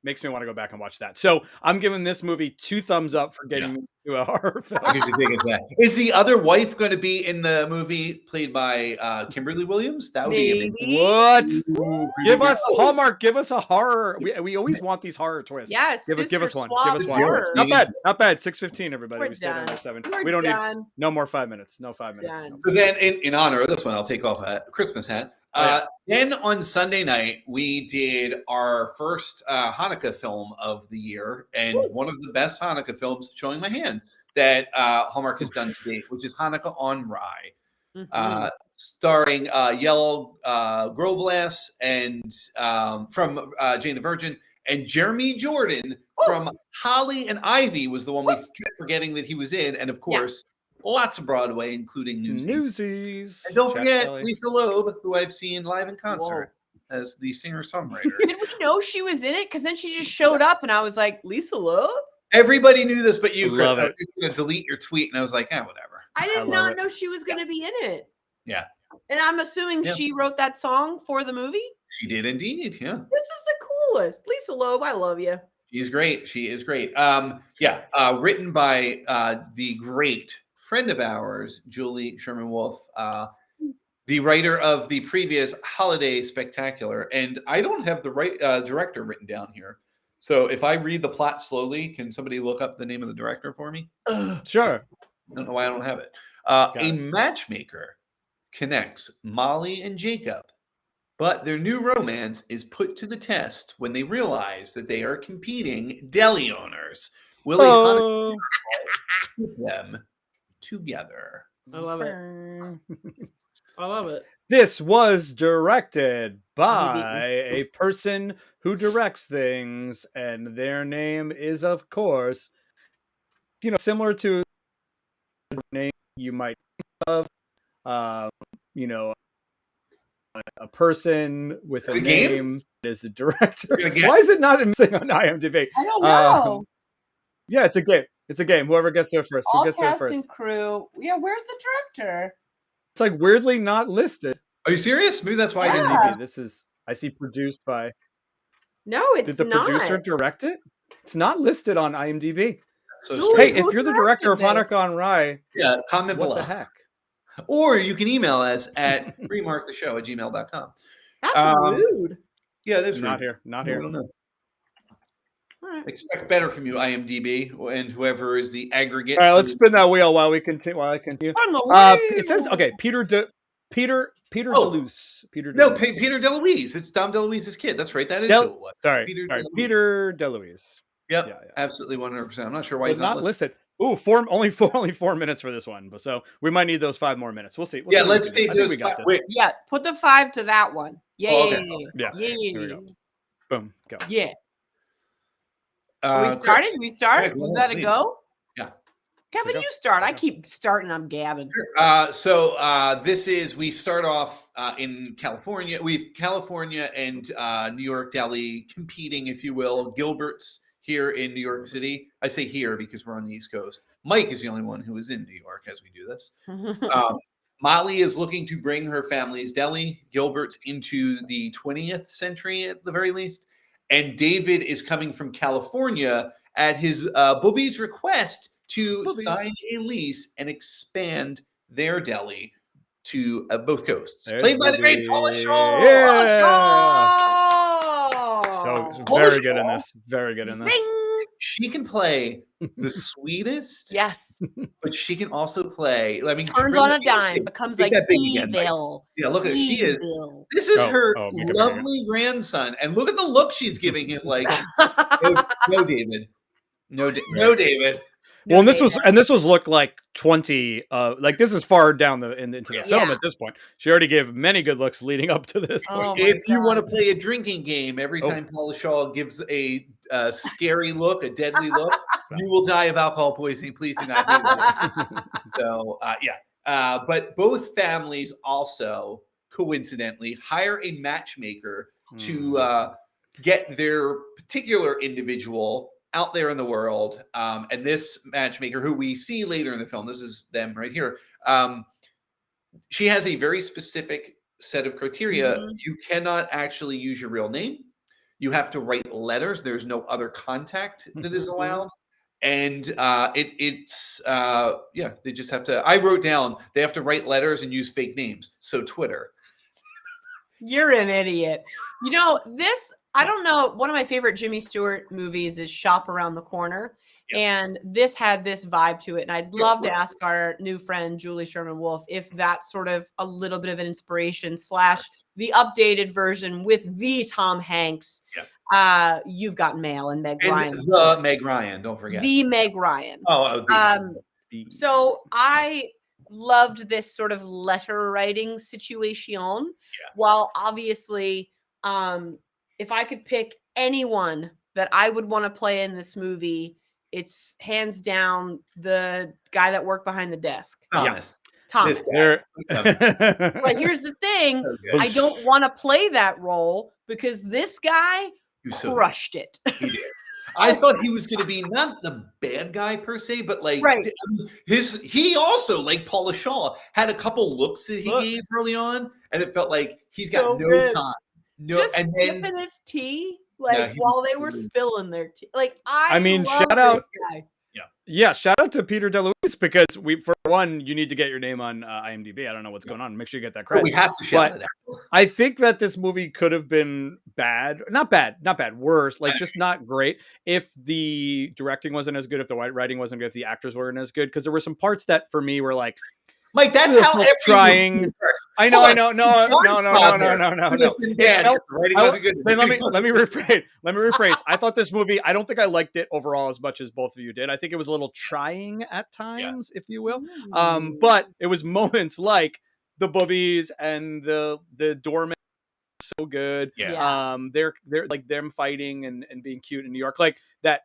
Makes me want to go back and watch that. So I'm giving this movie 2 thumbs up for getting me to a horror film. I guess you think it's that. Is the other wife going to be in the movie played by Kimberly Williams? That would be amazing. Maybe. What? Ooh, Give us Hallmark. Give us a horror. We always want these horror twists. Yes. Give us Sister one. Swap Give us one. horror. Not bad. Not bad. 6:15. Everybody. We're We stayed under done. 7. We're We don't need done. no more 5 minutes. No 5 minutes. Done. No. So then, in honor of this one, I'll take off a Christmas hat. Then on Sunday night, we did our first Hanukkah film of the year, and one of the best Hanukkah films, showing my hand, that Hallmark has done to date, which is Hanukkah on Rye, starring Yellow Groblass and from Jane the Virgin, and Jeremy Jordan from Holly and Ivy was the one we kept forgetting that he was in, and of course, lots of Broadway, including Newsies. And don't forget Lisa Loeb, who I've seen live in concert as the singer-songwriter. Did we know she was in it? Because then she just showed up, and I was like, Lisa Loeb? Everybody knew this but you, Chris. Love I was going to delete your tweet, and I was like, whatever. I did love not it. know she was going to be in it. Yeah. And I'm assuming she wrote that song for the movie? She did indeed, yeah. This is the coolest. Lisa Loeb, I love you. She's great. She is great. Written by the great friend of ours, Julie Sherman-Wolf, the writer of the previous Holiday Spectacular. And I don't have the right director written down here. So if I read the plot slowly, can somebody look up the name of the director for me? Sure. I don't know why I don't have it. it. Matchmaker connects Molly and Jacob, but their new romance is put to the test when they realize that they are competing deli owners. Will a Hanukkah keep them together? I love it. I love it. This was directed by a person who directs things, and their name is, of course, similar to the name you might think of, a person with It's a a game? name as the director. We're gonna get- Why is it not anything on IMDb? I don't know. Yeah, it's a game. It's a game. Whoever gets there first. Who All gets there cast first? and crew. Yeah, where's the director? It's like weirdly not listed. Are you serious? Maybe that's why I didn't. Yeah. IMDb. This is. I see produced by. No, it's Did the not. producer direct it? It's not listed on IMDb. So Julie, Hey, who if you're the director of directed this? Hanukkah on Rye, yeah, comment what below. the heck? Or you can email us at remarktheshow@gmail.com. That's Um, rude. Yeah, it is Not rude. here. Not I here. don't know. All right. Expect better from you, IMDb, and whoever is the aggregate. All right, let's for- spin that wheel while we continue. While I continue. On the It says wheel. okay. Peter Oh. DeLuise. Peter No, DeLuise. Peter DeLuise. It's Tom DeLuise's kid. That's right. That is Del- who it was. Sorry, Peter sorry. DeLuise. Peter DeLuise. Yep, Yeah. absolutely 100%. I'm not sure why Was he's not listed. Ooh, only 4 minutes for this one, but so we might need those 5 more minutes. We'll see. We'll Yeah, see what we let's can do. take I think those. we got this. Wait, Yeah, put the 5 to that one. Yeah, Oh, yeah, okay. Yeah, yeah, here we yeah. go. Boom, go. Yeah. Are we Chris, started? We start? yeah, go Was ahead, that a please. go? Yeah. Kevin, go. you start. I Yeah. keep starting. I'm gabbing. This is, we start off in California. We've California and New York Deli competing, if you will. Gilbert's here in New York City. I say here because we're on the East Coast. Mike is the only one who is in New York as we do this. Molly is looking to bring her family's deli, Gilbert's, into the 20th century at the very least. And David is coming from California at his Booby's request to Boobies. sign a lease and expand their deli to both coasts. There's Played by the great Boobies. Paula Shaw. Yeah. Oh, So Paula very good in Shaw. this. Very good in this. Zing! She can play the sweetest, Yes. but she can also play. I mean, Turns bring on a that big- dime, becomes make like that big again, Mike. evil. Yeah, look at she is. Evil. This is Oh, her oh, make it bigger. lovely grandson, and look at the look she's giving him. Like, no, David, no, David. Well, and this David. was looked like 20. Like this is far down into the film Yeah. at this point. She already gave many good looks leading up to this point. Oh my If you want to God. play a drinking game, every Oh. time Paula Shaw gives a scary look, a deadly look, you will die of alcohol poisoning. Please do not do that. So, but both families also coincidentally hire a matchmaker to get their particular individual out there in the world. And this matchmaker, who we see later in the film, this is them right here. She has a very specific set of criteria. Mhm. You cannot actually use your real name. You have to write letters. There's no other contact that is allowed. And they just have to. I wrote down they have to write letters and use fake names. So Twitter. You're an idiot. You know, this, I don't know. One of my favorite Jimmy Stewart movies is Shop Around the Corner. Yeah. And this had this vibe to it. And I'd love to right. ask our new friend, Julie Sherman Wolf, if that's sort of a little bit of an inspiration / the updated version with the Tom Hanks. Yeah. You've Got Mail and Meg And Ryan. the Meg Ryan, don't forget. The Meg Ryan. So I loved this sort of letter writing situation. While obviously, if I could pick anyone that I would want to play in this movie, it's hands down the guy that worked behind the desk. Thomas. Thomas. This guy. But here's the thing. So good. I don't want to play that role because this guy He was so good. crushed it. He did. I thought he was going to be not the bad guy per se, but like Right. he also, like Paula Shaw, had a couple looks that he gave early on, and it felt like he's So got no good. time. No, Just and then sipping his tea, like Yeah, he while was they were so good. spilling their tea. Like I mean, love shout out- this guy. Yeah, shout out to Peter DeLuise because for one, you need to get your name on IMDb. I don't know what's going on. Make sure you get that credit. we have to shout But it out. I think that this movie could have been not bad, worse, like just not great if the directing wasn't as good, if the writing wasn't good, if the actors weren't as good. Because there were some parts that for me were like, Mike, that's Ugh, how every trying. movie works. I know, Hold on. no. Listen, Yeah, Dad, the writing I- wasn't good. Then let me rephrase. Let me rephrase. I thought this movie, I don't think I liked it overall as much as both of you did. I think it was a little trying at times, if you will. But it was moments like the boobies and the doorman so good. Yeah. They're like them fighting and being cute in New York. Like that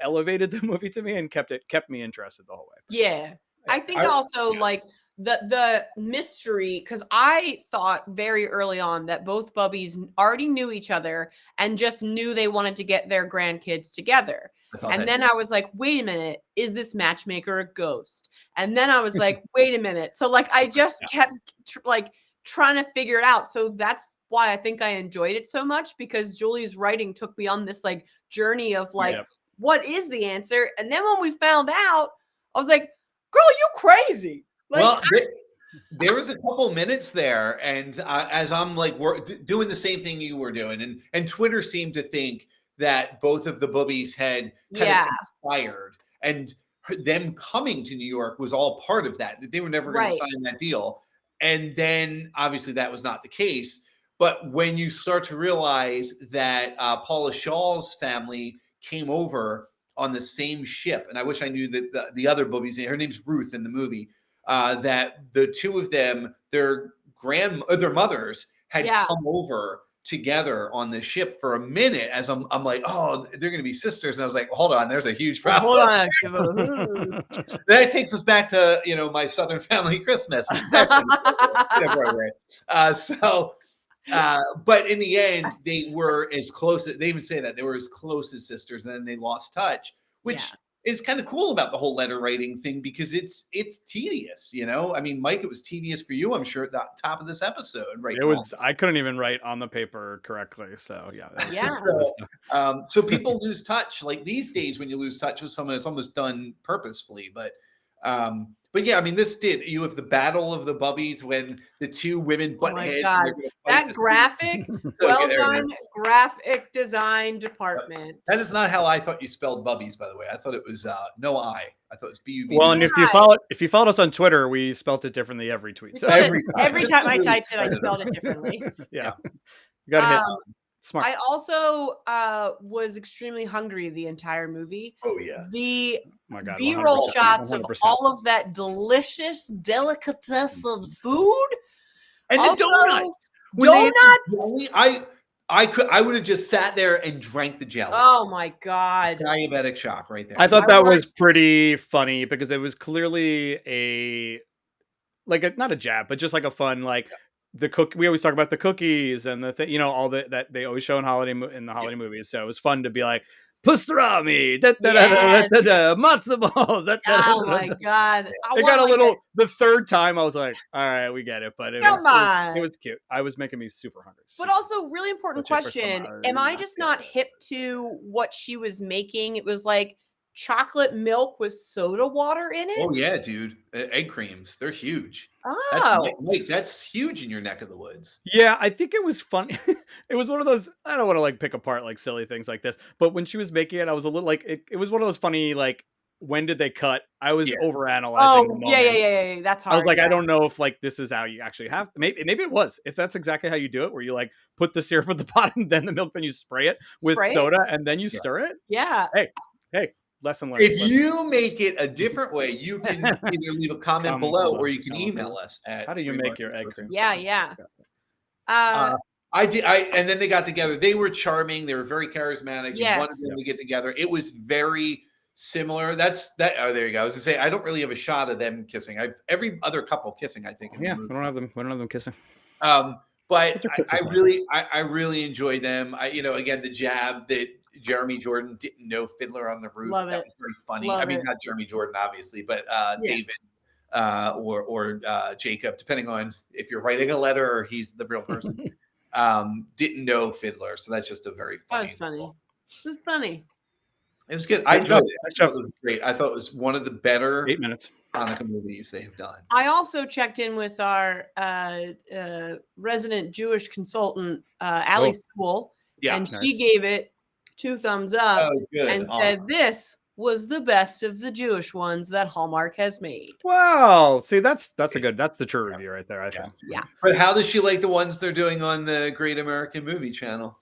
elevated the movie to me and kept me interested the whole way. Yeah. I think I- also yeah. like the mystery, because I thought very early on that both Bubbies already knew each other and just knew they wanted to get their grandkids together. And then I was like, wait a minute, is this matchmaker a ghost? And then I was like, wait a minute. So like I just kept trying to figure it out. So that's why I think I enjoyed it so much, because Julie's writing took me on this like journey of like, what is the answer? And then when we found out, I was like, girl, you crazy. Like, well, there was a couple minutes there, and as I'm like doing the same thing you were doing, and Twitter seemed to think that both of the boobies had kind of conspired, and them coming to New York was all part of that. They were never going to sign that deal, and then obviously that was not the case. But when you start to realize that Paula Shaw's family came over on the same ship, and I wish I knew that the other boobie's name. Her name's Ruth in the movie. That the two of them, their mothers had come over together on the ship for a minute. As I'm like, oh, they're going to be sisters, and I was like, hold on, there's a huge problem. Hold on. That takes us back to my Southern family Christmas. But in the end, they were as close. They even say that they were as close as sisters, and then they lost touch, which is kind of cool about the whole letter writing thing, because it's tedious. I mean, Mike, it was tedious for you, I'm sure, at the top of this episode, right? It was. I couldn't even write on the paper correctly. So so people lose touch. Like these days, when you lose touch with someone, it's almost done purposefully. But yeah, I mean, you have the battle of the bubbies when the two women butt heads. That graphic, well done, graphic design department. That is not how I thought you spelled bubbies, by the way. I thought it was no I. I thought it was B-U-B. Well, and if you followed us on Twitter, we spelt it differently every tweet. So every time I typed it, I spelled it differently. You got to hit. Smart. I also was extremely hungry the entire movie. Oh yeah. The God, B-roll 100%, shots 100%. of all of that delicious delicatessen food. And also, the donuts. I would have just sat there and drank the jelly. Oh my God. Diabetic shock right there. I thought that was pretty funny, because it was clearly not a jab, but just like a fun, like, we always talk about the cookies and the thing, all that they always show in the holiday movies. So it was fun to be like, pastrami, matzo balls. Oh my God. It got a little, the third time I was like, all right, we get it. But it was cute. I was making me super hungry. But also, really important question. Am I just not hip to what she was making? It was like chocolate milk with soda water in it. Oh yeah, dude. Egg creams. They're huge. Oh, that's huge in your neck of the woods. Yeah, I think it was funny. It was one of those, I don't want to like pick apart like silly things like this, but when she was making it, I was a little like, it was one of those funny, like, when did they cut? I was overanalyzing. Oh, yeah. That's hard. I was like, I don't know if like this is how you actually have. Maybe it was. If that's exactly how you do it, where you like put the syrup at the bottom, then the milk, then you spray it with soda, and then you stir it. Yeah. Hey. Lesson learned. If you make it a different way, you can either leave a comment below, or you can email us at. How do you make your egg cream? Yeah. I did. And then they got together. They were charming. They were very charismatic. Yes. You wanted them to get together. It was very similar. Oh, there you go. I was gonna say I don't really have a shot of them kissing. Every other couple kissing, I think. We don't have them kissing. But I really enjoyed them. Again, the jab that Jeremy Jordan didn't know Fiddler on the Roof. That was very funny. I mean, not Jeremy Jordan, obviously, but David or Jacob, depending on if you're writing a letter or he's the real person, didn't know Fiddler. So that's just a very funny. That was funny. It was funny. It was good. I enjoyed it. It was great. I thought it was one of the better 8 minutes Hanukkah movies they have done. I also checked in with our resident Jewish consultant, Allie School, and she gave it 2 thumbs up and said this was the best of the Jewish ones that Hallmark has made. Wow. See, that's the true review right there, I think. Yeah. But how does she like the ones they're doing on the Great American Movie Channel?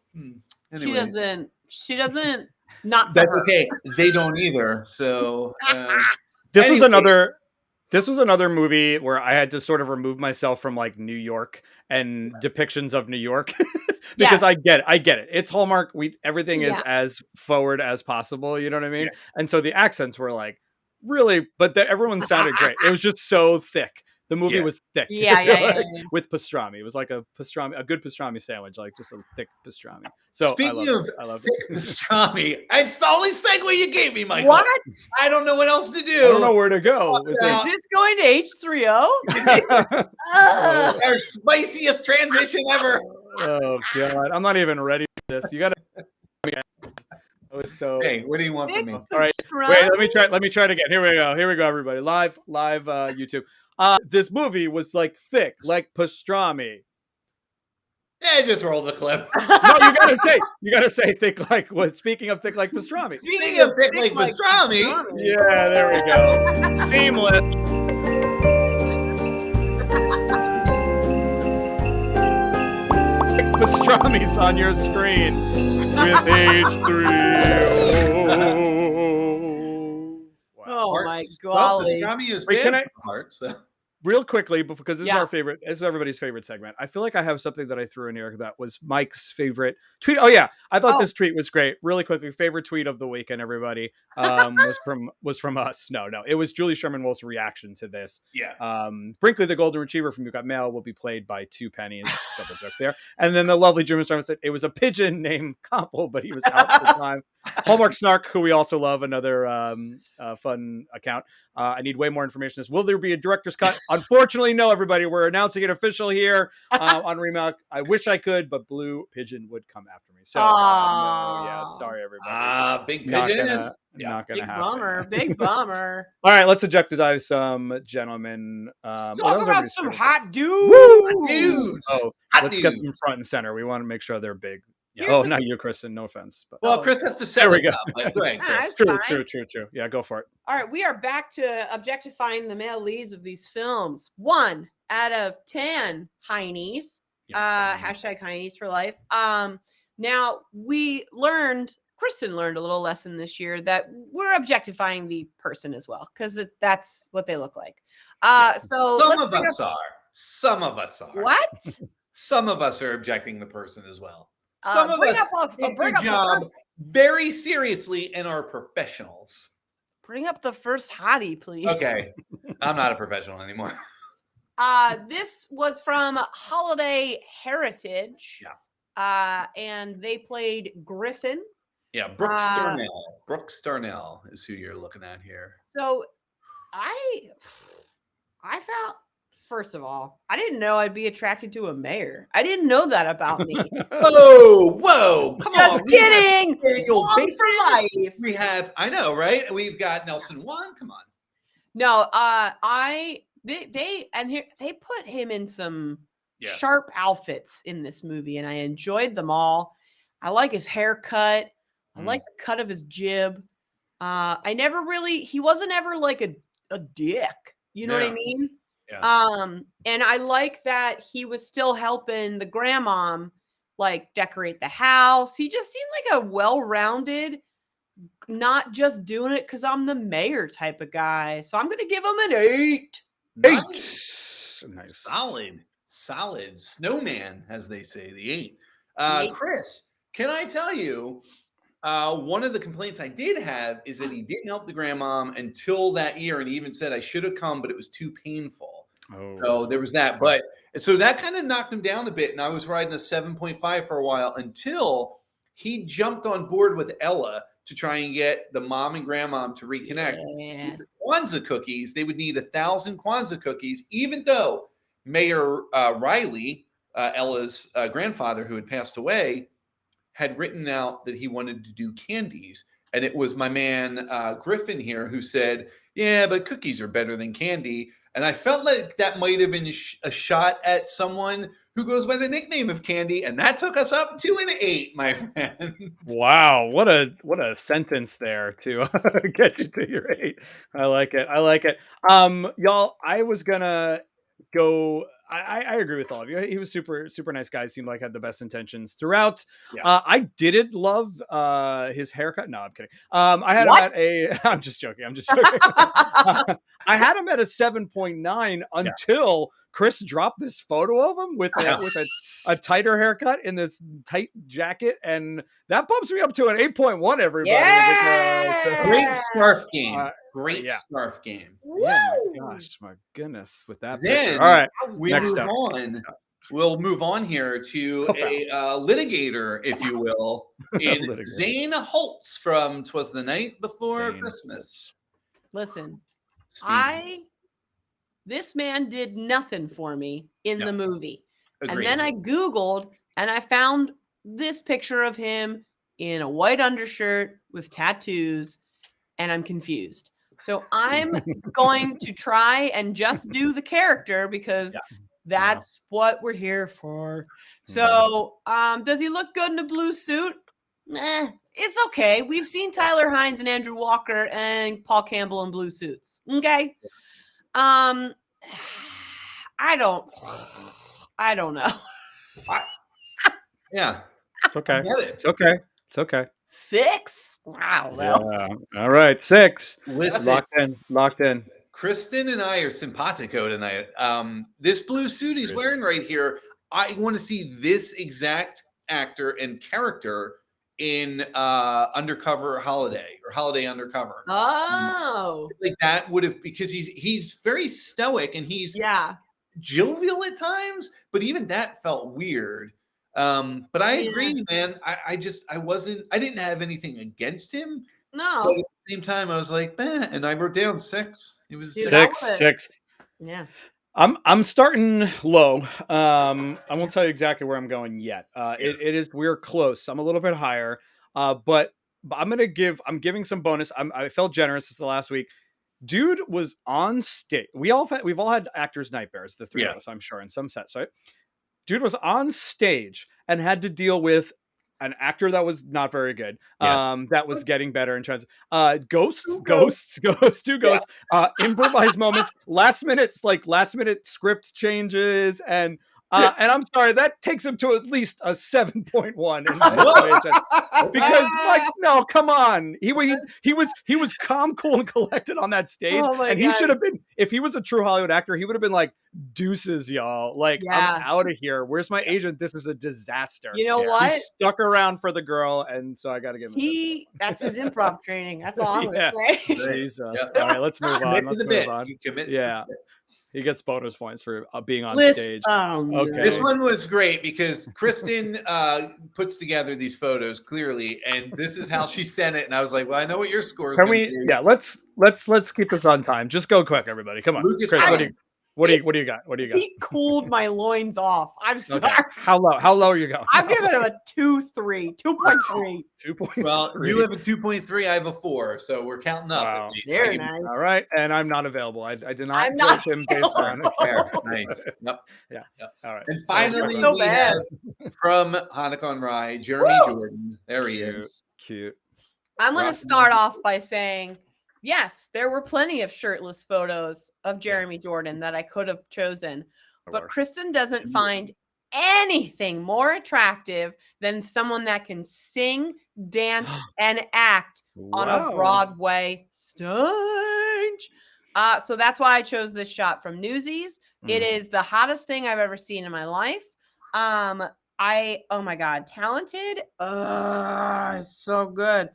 She doesn't. Not for that's her. Okay. They don't either. So this was another movie where I had to sort of remove myself from like New York and depictions of New York because I get it. It's Hallmark. Everything is as forward as possible. You know what I mean? Yeah. And so the accents were like really, but everyone sounded great. It was just so thick The movie Yeah. was thick. Yeah, I feel yeah, yeah, like, yeah. with pastrami. It was like a good pastrami sandwich, like just a thick pastrami. So Speaking I love thick pastrami, it's the only segue you gave me, Michael. What? I don't know what else to do. I don't know where to go with Is Is this. this going to H3O? Oh, our spiciest transition ever. Oh god, I'm not even ready for this. You gotta. I was so. Hey, what do you want from me? All right, wait. Let me try it again. Here we go, everybody. Live, YouTube. This movie was like thick, like pastrami. Yeah, just roll the clip. No, you gotta say thick like what? Speaking of thick like pastrami. Speaking of thick like pastrami. Yeah, there we go. Seamless. Pastrami's on your screen with H3O. Wow. Oh my Well, golly. pastrami is Wait, bad can I- for heart, so. Real quickly, because this is Yeah. our favorite, this is everybody's favorite segment. I feel like I have something that I threw in here that was Mike's favorite tweet. Oh yeah, I thought this tweet was great. Really quickly, favorite tweet of the weekend, everybody, was from us. No, it was Julie Sherman Wolf's reaction to this. Yeah. Brinkley, the golden retriever from You Got Mail, will be played by 2 pennies. Double joke there. And then the lovely Jim Storm said it was a pigeon named Copple, but he was out at the time. Hallmark Snark, who we also love, another fun account. I need way more information. Will there be a director's cut? Unfortunately, no, everybody. We're announcing it official here on Remark. I wish I could, but Blue Pigeon would come after me. So, no, yeah, sorry, everybody. Big Not pigeon. gonna Big happen. bummer. Big bummer. All right, let's objectify some gentlemen. Talk that was about everybody's some favorite. hot dudes. Woo! Dudes. Oh, Hot let's get dudes. them front and center. We want to make sure they're big. Here's Oh, the- not you, Kristen. No offense. But Well, Chris has to set There we us go. up. But go ahead, Ah, Chris. it's true, fine. true. Yeah, go for it. All right, we are back to objectifying the male leads of these films. 1 out of 10 Hynes. Hashtag Hynes for life. Now Kristen learned a little lesson this year that we're objectifying the person as well because that's what they look like. So Some let's of bring us are. Some of us are. What? Some of us are objecting the person as well. Uh, Some of bring us up a- take bring their up the job first- very seriously and are professionals. Bring up the first hottie, please. Okay. I'm not a professional anymore. This was from Holiday Heritage. Yeah. And they played Griffin. Yeah, Brooks Darnell. Brooks Darnell is who you're looking at here. So I felt, first of all, I didn't know I'd be attracted to a mayor. I didn't know that about me. Whoa, come on. Just kidding. Daniel Long Bateman. for life. We have, I know, right? We've got Nelson Wan. Come on. No, they put him in some Yeah. sharp outfits in this movie, and I enjoyed them all. I like his haircut. I like the cut of his jib. He wasn't ever like a dick. You know what I Yeah. mean? Yeah. And I like that he was still helping the grandmom like decorate the house. He just seemed like a well-rounded, not just doing it because I'm the mayor type of guy. So I'm gonna give him an 8. Nice. Nice. Solid. Snowman, as they say, the 8. The 8. Chris, can I tell you, one of the complaints I did have is that he didn't help the grandmom until that year. And he even said, I should have come, but it was too painful. Oh. So there was that. But so that kind of knocked him down a bit. And I was riding a 7.5 for a while until he jumped on board with Ella to try and get the mom and grandmom to reconnect. Yeah. With the Kwanzaa cookies, they would need 1,000 Kwanzaa cookies, even though Mayor Riley, Ella's grandfather who had passed away, had written out that he wanted to do candies. And it was my man Griffin here who said, yeah, but cookies are better than candy. And I felt like that might have been a shot at someone who goes by the nickname of Candy. And that took us up to an 8, my friend. Wow, what a sentence there to get you to your 8. I like it. Y'all, I was gonna go. I agree with all of you. He was super nice guy. Seemed like had the best intentions throughout. Yeah. I didn't love his haircut. No, I'm kidding. I had What? him at a. I'm just joking. I had him at a 7.9 until Chris dropped this photo of him with a tighter haircut in this tight jacket, and that bumps me up to an 8.1. Everybody, Yeah! Great scarf game. Yeah. Scarf game. Yeah, my gosh, my goodness, with that Then picture. All right, we next move up. on. Next up. We'll move on here to a litigator, if you will, in Litigator. Zane Holtz from "Twas the Night Before Zane Christmas." Listen, Steve, this man did nothing for me in No. the movie. agreed. And then I Googled and I found this picture of him in a white undershirt with tattoos, and I'm confused. So I'm going to try and just do the character because that's what we're here for. So does he look good in a blue suit? It's okay. We've seen Tyler Hynes and Andrew Walker and Paul Campbell in blue suits. Okay. I don't know. Yeah, It's okay. I get it. It's okay. It's okay. 6? Wow. Well, Yeah. All right, 6. Listen, Locked in. Kristen and I are simpatico tonight. This blue suit he's wearing right here, I want to see this exact actor and character in Undercover Holiday or Holiday Undercover. oh, Like that would have, because he's very stoic and he's yeah. jovial at times, but even that felt weird. But I agree, man. I didn't have anything against him. But No. at the same time, I was like, man, and I wrote down 6. It was Dude, I would've- 6. Yeah. I'm starting low. I won't tell you exactly where I'm going yet. We're close. I'm a little bit higher. But I'm giving some bonus. I felt generous this the last week. Dude was on stage. We've all had actors' nightmares, the three of us, I'm sure, in some sets, right? Dude was on stage and had to deal with an actor that was not very good. That was getting better and tries ghosts, improvised moments, last minute script changes, and I'm sorry, that takes him to at least a 7.1 in my estimation. Because no, come on. He was calm, cool, and collected on that stage. Oh my and he God. should have been, if he was a true Hollywood actor, he would have been like, deuces, y'all. Like, I'm out of here. Where's my agent? This is a disaster. You know what? He stuck around for the girl, and so I gotta give him That's his improv training. That's all I'm gonna say. Jesus. All right, let's move on. commit to the bit. On. He commits to the bit. He gets bonus points for being on Listen, stage. okay. This one was great because Kristen puts together these photos clearly, and this is how she sent it. And I was like, "Well, I know what your score is." Can we? Be. Yeah, let's keep this on time. Just go quick, everybody. Come on, Lucas, Chris, what do you got? What do you got? He cooled my loins off. I'm sorry. Okay. How low are you going? I'm giving him a 2.3. 2.3. 2.3. Well, you have a 2.3. I have a 4, so we're counting up. Wow. At least. Very nice. All right, and I'm not available. I did not. I'm not him based on. Fair. Nice. Yep. Yeah. Yep. All right. And finally, so we bad. have from Hanukkah on Rye, Jeremy Jordan. There he is. Cute. I'm going to start off by saying, yes, there were plenty of shirtless photos of Jeremy Jordan that I could have chosen, but Kristen doesn't find anything more attractive than someone that can sing, dance, and act on a Broadway stage. So that's why I chose this shot from Newsies. It is the hottest thing I've ever seen in my life. Oh my God, talented. So good.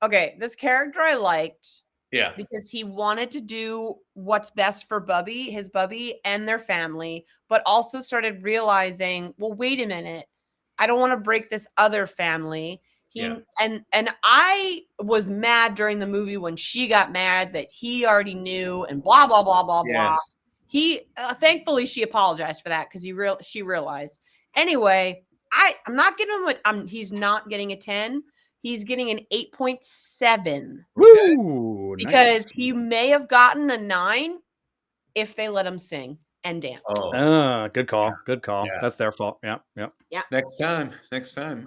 Okay, this character I liked. Yeah. Because he wanted to do what's best for his Bubby and their family, but also started realizing, well, wait a minute. I don't want to break this other family. And I was mad during the movie when she got mad that he already knew and blah, blah, blah, blah, blah. He thankfully she apologized for that because she realized. Anyway, I'm not giving him he's not getting a 10. He's getting an 8.7. Woo! Because he may have gotten a 9 if they let him sing and dance. Good call. Good call. Yeah. That's their fault. Yeah. Next time.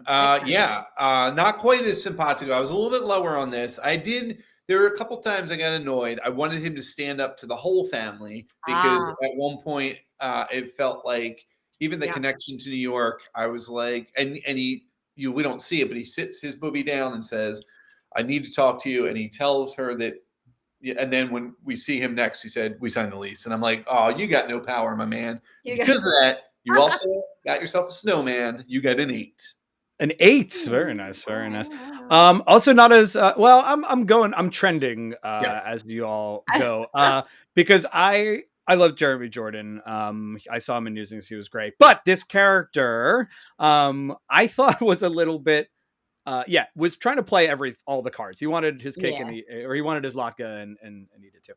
Not quite as simpatico. I was a little bit lower on this. There were a couple times I got annoyed. I wanted him to stand up to the whole family because at one point it felt like even the connection to New York, I was like, we don't see it, but he sits his booby down and says, I need to talk to you. And he tells her that, and then when we see him next, he said, we signed the lease. And I'm like, oh, you got no power, my man. Because of that, you also got yourself a snowman. You got an 8. An 8. Very nice. Very nice. Also not as well. I'm trending as you all go because I love Jeremy Jordan. I saw him in Newsies. He was great. But this character, I thought was a little bit, was trying to play all the cards. He wanted his cake and he wanted his latke and eat it too.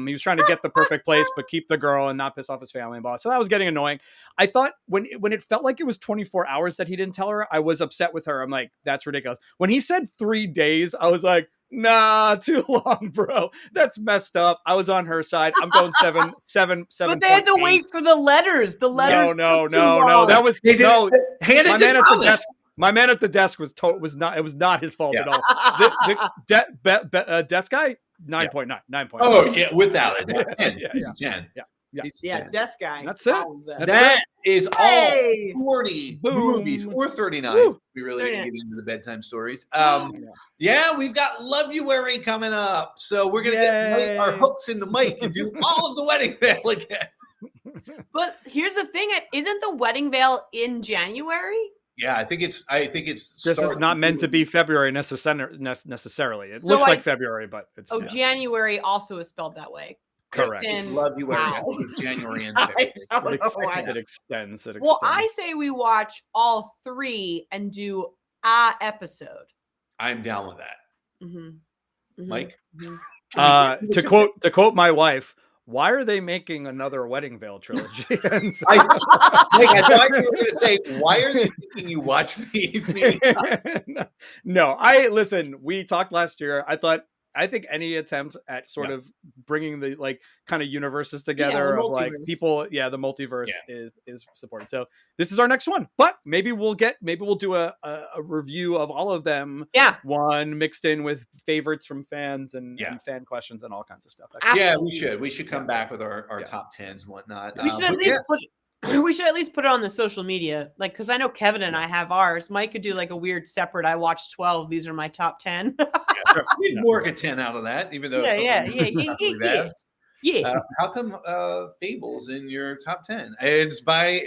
He was trying to get the perfect place, but keep the girl and not piss off his family and boss. So that was getting annoying. I thought when it felt like it was 24 hours that he didn't tell her, I was upset with her. I'm like, that's ridiculous. When he said 3 days, I was like, nah, too long, bro. That's messed up. I was on her side. I'm going 7. But they had to wait for the letters. The letters. No. That was My man at the desk was not his fault at all. The desk guy 9.9. 9.9. Oh yeah, without it. 10. He's a 10. Yeah, desk guy. That's it. That is all 40 movies or 39. Woo. We really didn't get into the bedtime stories. We've got Lovuary coming up. So we're going to get our hooks in the mic and do all of the wedding veil again. But here's the thing. Isn't the wedding veil in January? Yeah, I think it's. This is not meant to be February necessarily. It looks like February, but it's. January also is spelled that way. Correct. Lovuary. Wow. January and February. It extends. Well, I say we watch all 3 and do a episode. I'm down with that. Mike. To quote my wife. Why are they making another wedding veil trilogy? I thought you were going to say, why are they making you watch these? No, listen, we talked last year. I think any attempt at sort of bringing the kind of universes together of people, the multiverse is supported. So this is our next one, but maybe we'll do a review of all of them. Yeah. One mixed in with favorites from fans and fan questions and all kinds of stuff. Yeah, we should come back with our top 10s and whatnot. We should at least put it on the social media, because I know Kevin and I have ours. Mike could do a weird separate. I watched 12. These are my top 10. We'd work a 10 out of that, even though how come Fable's in your top 10? It's by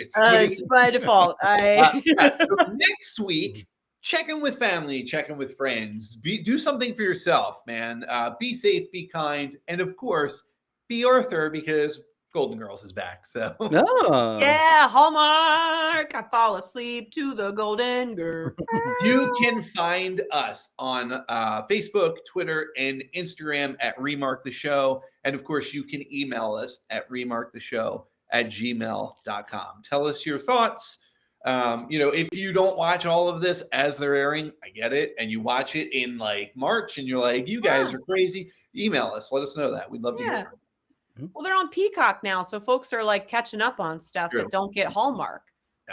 default. So next week, check in with family, check in with friends. Do something for yourself, man. Be safe, be kind, and of course, be Arthur, because Golden Girls is back. So yeah, Hallmark. I fall asleep to the Golden Girl. You can find us on Facebook, Twitter, and Instagram at Remark the Show. And of course, you can email us at remarktheshow@gmail.com. Tell us your thoughts. If you don't watch all of this as they're airing, I get it. And you watch it in March and you're like, you guys are crazy. Email us. Let us know that. We'd love to hear from you. Well, they're on Peacock now, so folks are catching up on stuff that don't get Hallmark.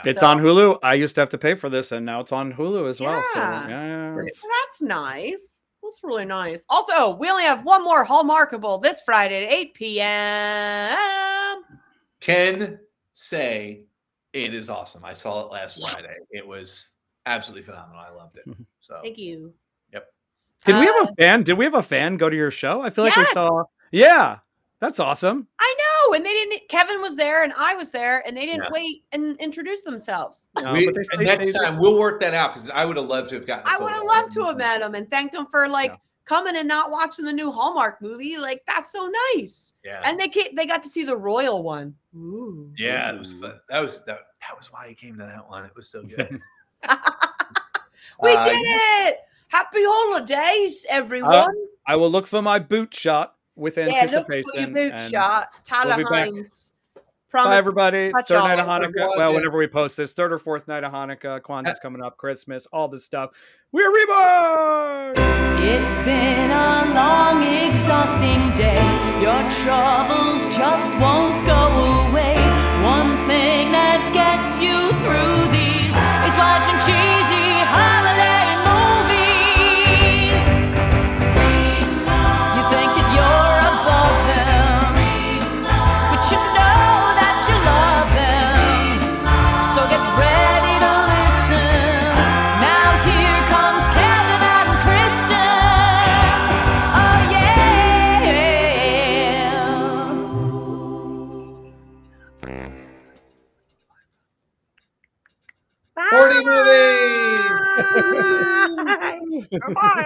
It's on Hulu. I used to have to pay for this, and now it's on Hulu as well. So that's nice. That's really nice. Also, we only have one more Hallmarkable this Friday at 8 p.m. Can say it is awesome. I saw it last Friday. It was absolutely phenomenal. I loved it. So thank you. Yep. Did we have a fan? Did we have a fan go to your show? I feel like we saw. Yeah. That's awesome. I know. And they didn't, Kevin was there and I was there and they didn't wait and introduce themselves. Next time we'll work that out, because I would have loved to have gotten. I would have loved to have met them and thanked them for coming and not watching the new Hallmark movie. That's so nice. Yeah. And they got to see the royal one. Ooh. Yeah, it was fun. That was why I came to that one. It was so good. We did it. Happy holidays, everyone. I will look for my boot shot. With anticipation. Look for your boot shot. Tyler Hynes. Bye, everybody. Third night of Hanukkah. Well, whenever we post this, third or fourth night of Hanukkah, Kwanzaa's coming up, Christmas, all this stuff. We're Remark! It's been a long, exhausting day. Your troubles just won't go away. One thing that gets you through these is watching cheesy holiday movies. You think that you're above them, but you know that you love them. So get ready to listen. Now here comes Kevin and Kristin. Oh yeah. 40 movies. Come on,